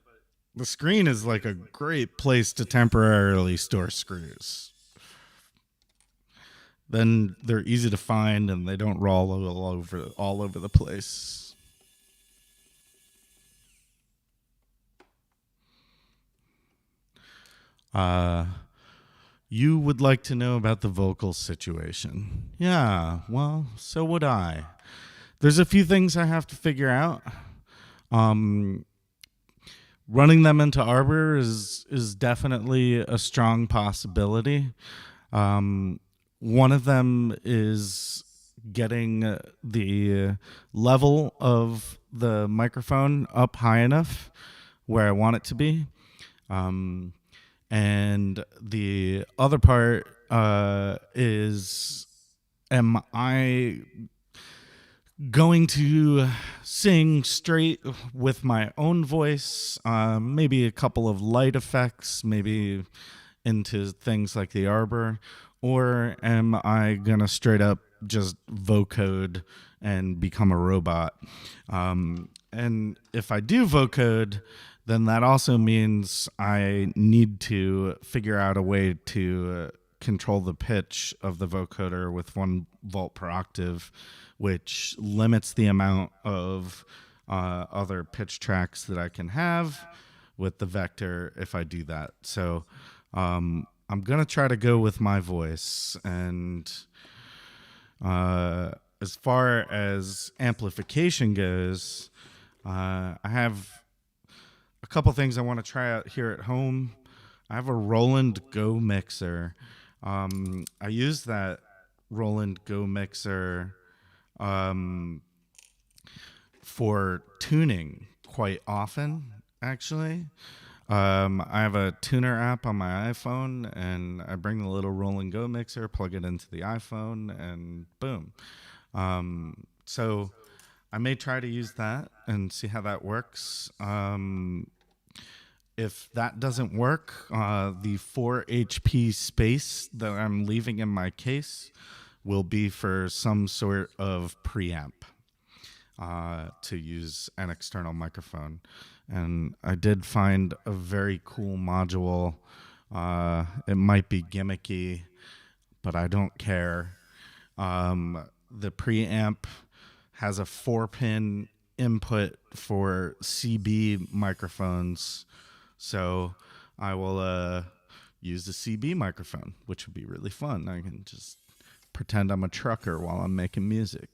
the screen is like a great place to temporarily store screws. Then they're easy to find and they don't roll all over the place. You would like to know about the vocal situation. Yeah, well, so would I. There's a few things I have to figure out. Running them into Arbor is definitely a strong possibility. One of them is getting the level of the microphone up high enough where I want it to be. And the other part is, am I going to sing straight with my own voice, maybe a couple of light effects, maybe into things like the Arbor, or am I going to straight up just vocode and become a robot? And if I do vocode, then that also means I need to figure out a way to control the pitch of the vocoder with 1 volt per octave, which limits the amount of other pitch tracks that I can have with the vector if I do that. So I'm going to try to go with my voice. And as far as amplification goes, I have a couple things I want to try out here at home. I have a Roland Go mixer. I use that Roland Go mixer for tuning quite often, actually. I have a tuner app on my iPhone, and I bring the little Roland Go mixer, plug it into the iPhone, and boom. So I may try to use that and see how that works. If that doesn't work, the 4 HP space that I'm leaving in my case will be for some sort of preamp to use an external microphone. And I did find a very cool module. It might be gimmicky, but I don't care. The preamp has a 4-pin input for CB microphones. So I will use the CB microphone, which would be really fun. I can just pretend I'm a trucker while I'm making music.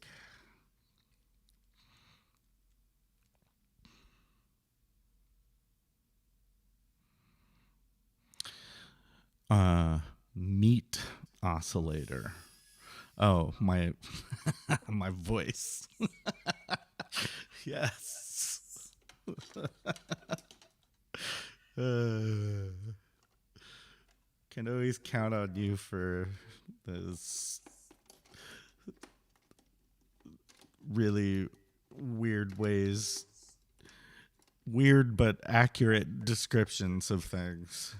Meat oscillator. Oh, my my voice. Yes. Can always count on you for those really weird ways, weird but accurate descriptions of things.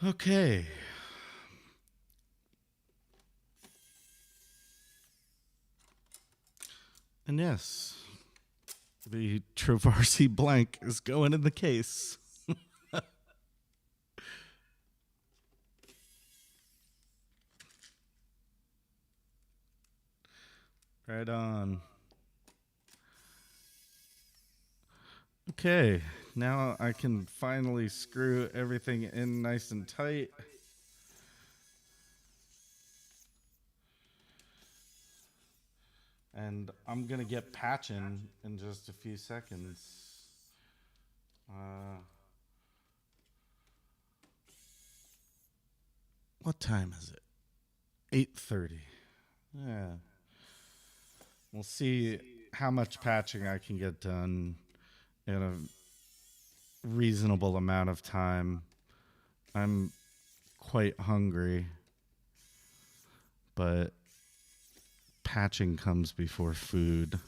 Okay. And yes, the Travarsi blank is going in the case. Right on. Okay, now I can finally screw everything in nice and tight. And I'm going to get patching in just a few seconds. Uh, what time is it? 8:30. Yeah. We'll see how much patching I can get done in a reasonable amount of time. I'm quite hungry, but patching comes before food.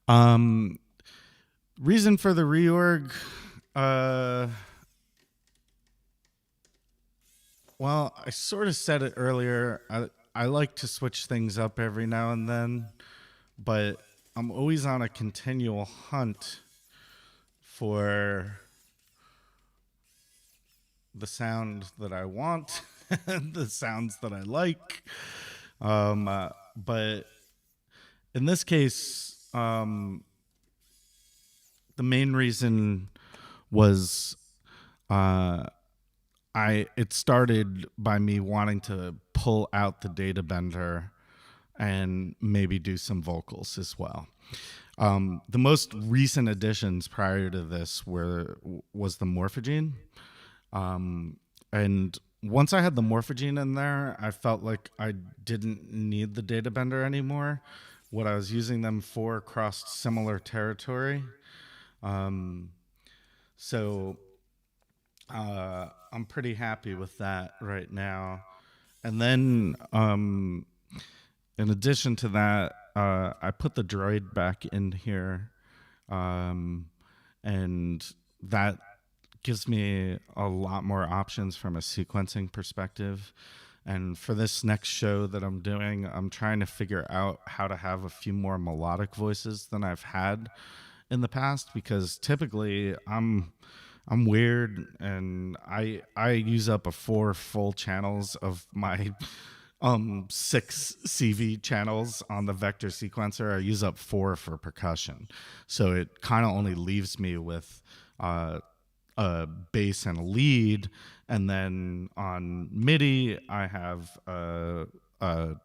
Um, reason for the reorg, well, I sort of said it earlier. I like to switch things up every now and then, but I'm always on a continual hunt for the sound that I want, the sounds that I like. But in this case, the main reason was it started by me wanting to pull out the data bender and maybe do some vocals as well. The most recent additions prior to this was the Morphogene. And once I had the Morphogene in there, I felt like I didn't need the data bender anymore. What I was using them for crossed similar territory. So I'm pretty happy with that right now. And then, in addition to that, I put the droid back in here, and that gives me a lot more options from a sequencing perspective. And for this next show that I'm doing, I'm trying to figure out how to have a few more melodic voices than I've had in the past, because typically I'm weird and I use up 4 full channels of my 6 CV channels on the vector sequencer. I use up 4 for percussion, so it kind of only leaves me with a bass and a lead, and then on MIDI I have a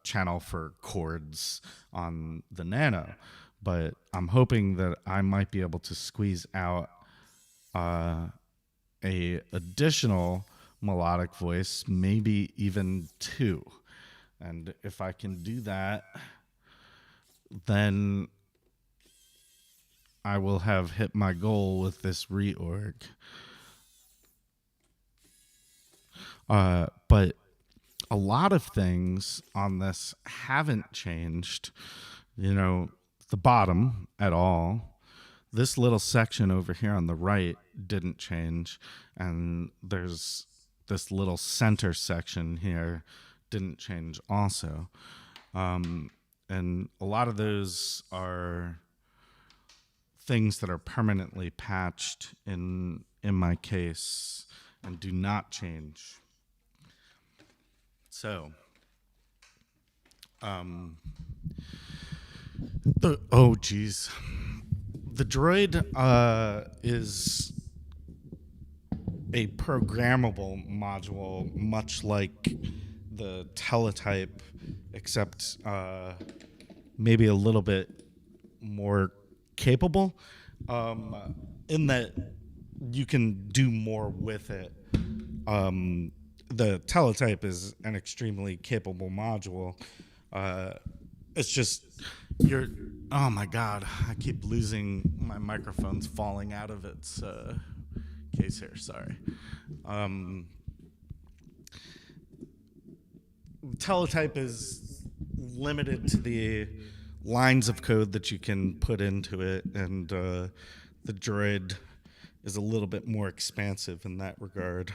channel for chords on the Nano. But I'm hoping that I might be able to squeeze out a additional melodic voice, maybe even 2. And if I can do that, then I will have hit my goal with this reorg. But a lot of things on this haven't changed. You know, the bottom at all. This little section over here on the right didn't change. And there's this little center section here didn't change also. And a lot of those are things that are permanently patched in my case and do not change. So, the droid is a programmable module, much like the teletype, except maybe a little bit more capable, in that you can do more with it. The teletype is an extremely capable module. It's just oh my god, I keep losing, my microphone's falling out of its case here, sorry. Teletype is limited to the lines of code that you can put into it, and the droid is a little bit more expansive in that regard.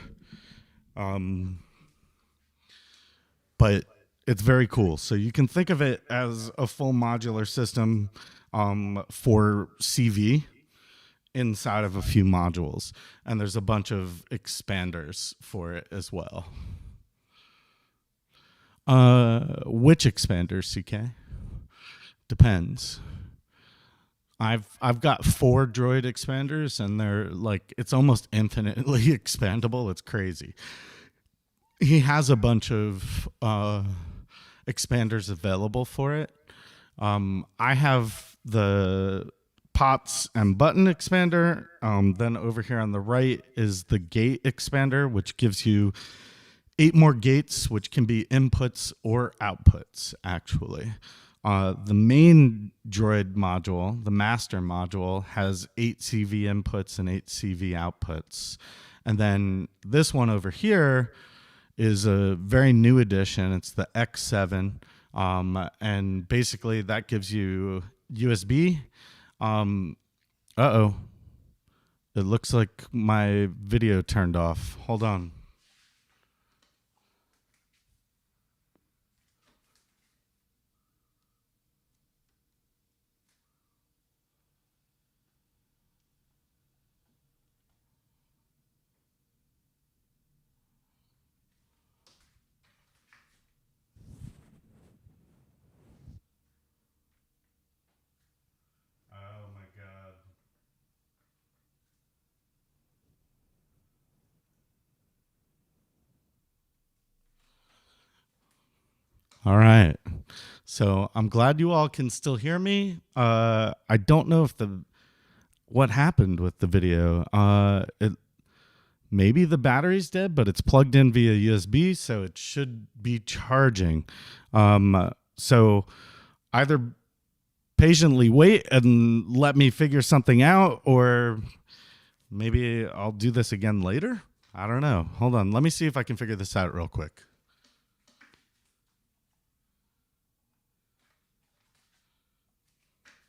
But it's very cool. So you can think of it as a full modular system for CV, inside of a few modules, and there's a bunch of expanders for it as well. Which expanders, CK? Depends. I've got 4 droid expanders, and they're like, it's almost infinitely expandable. It's crazy. He has a bunch of expanders available for it. I have the pots and button expander. Then over here on the right is the gate expander, which gives you 8 more gates, which can be inputs or outputs, actually. The main droid module, the master module, has 8 CV inputs and 8 CV outputs. And then this one over here is a very new addition. It's the X7. And basically that gives you USB. Uh-oh. It looks like my video turned off. Hold on. Oh my God. All right. So I'm glad you all can still hear me. I don't know if what happened with the video. Maybe the battery's dead, but it's plugged in via USB, so it should be charging. So either patiently wait and let me figure something out, or maybe I'll do this again later. I don't know. Hold on. Let me see if I can figure this out real quick.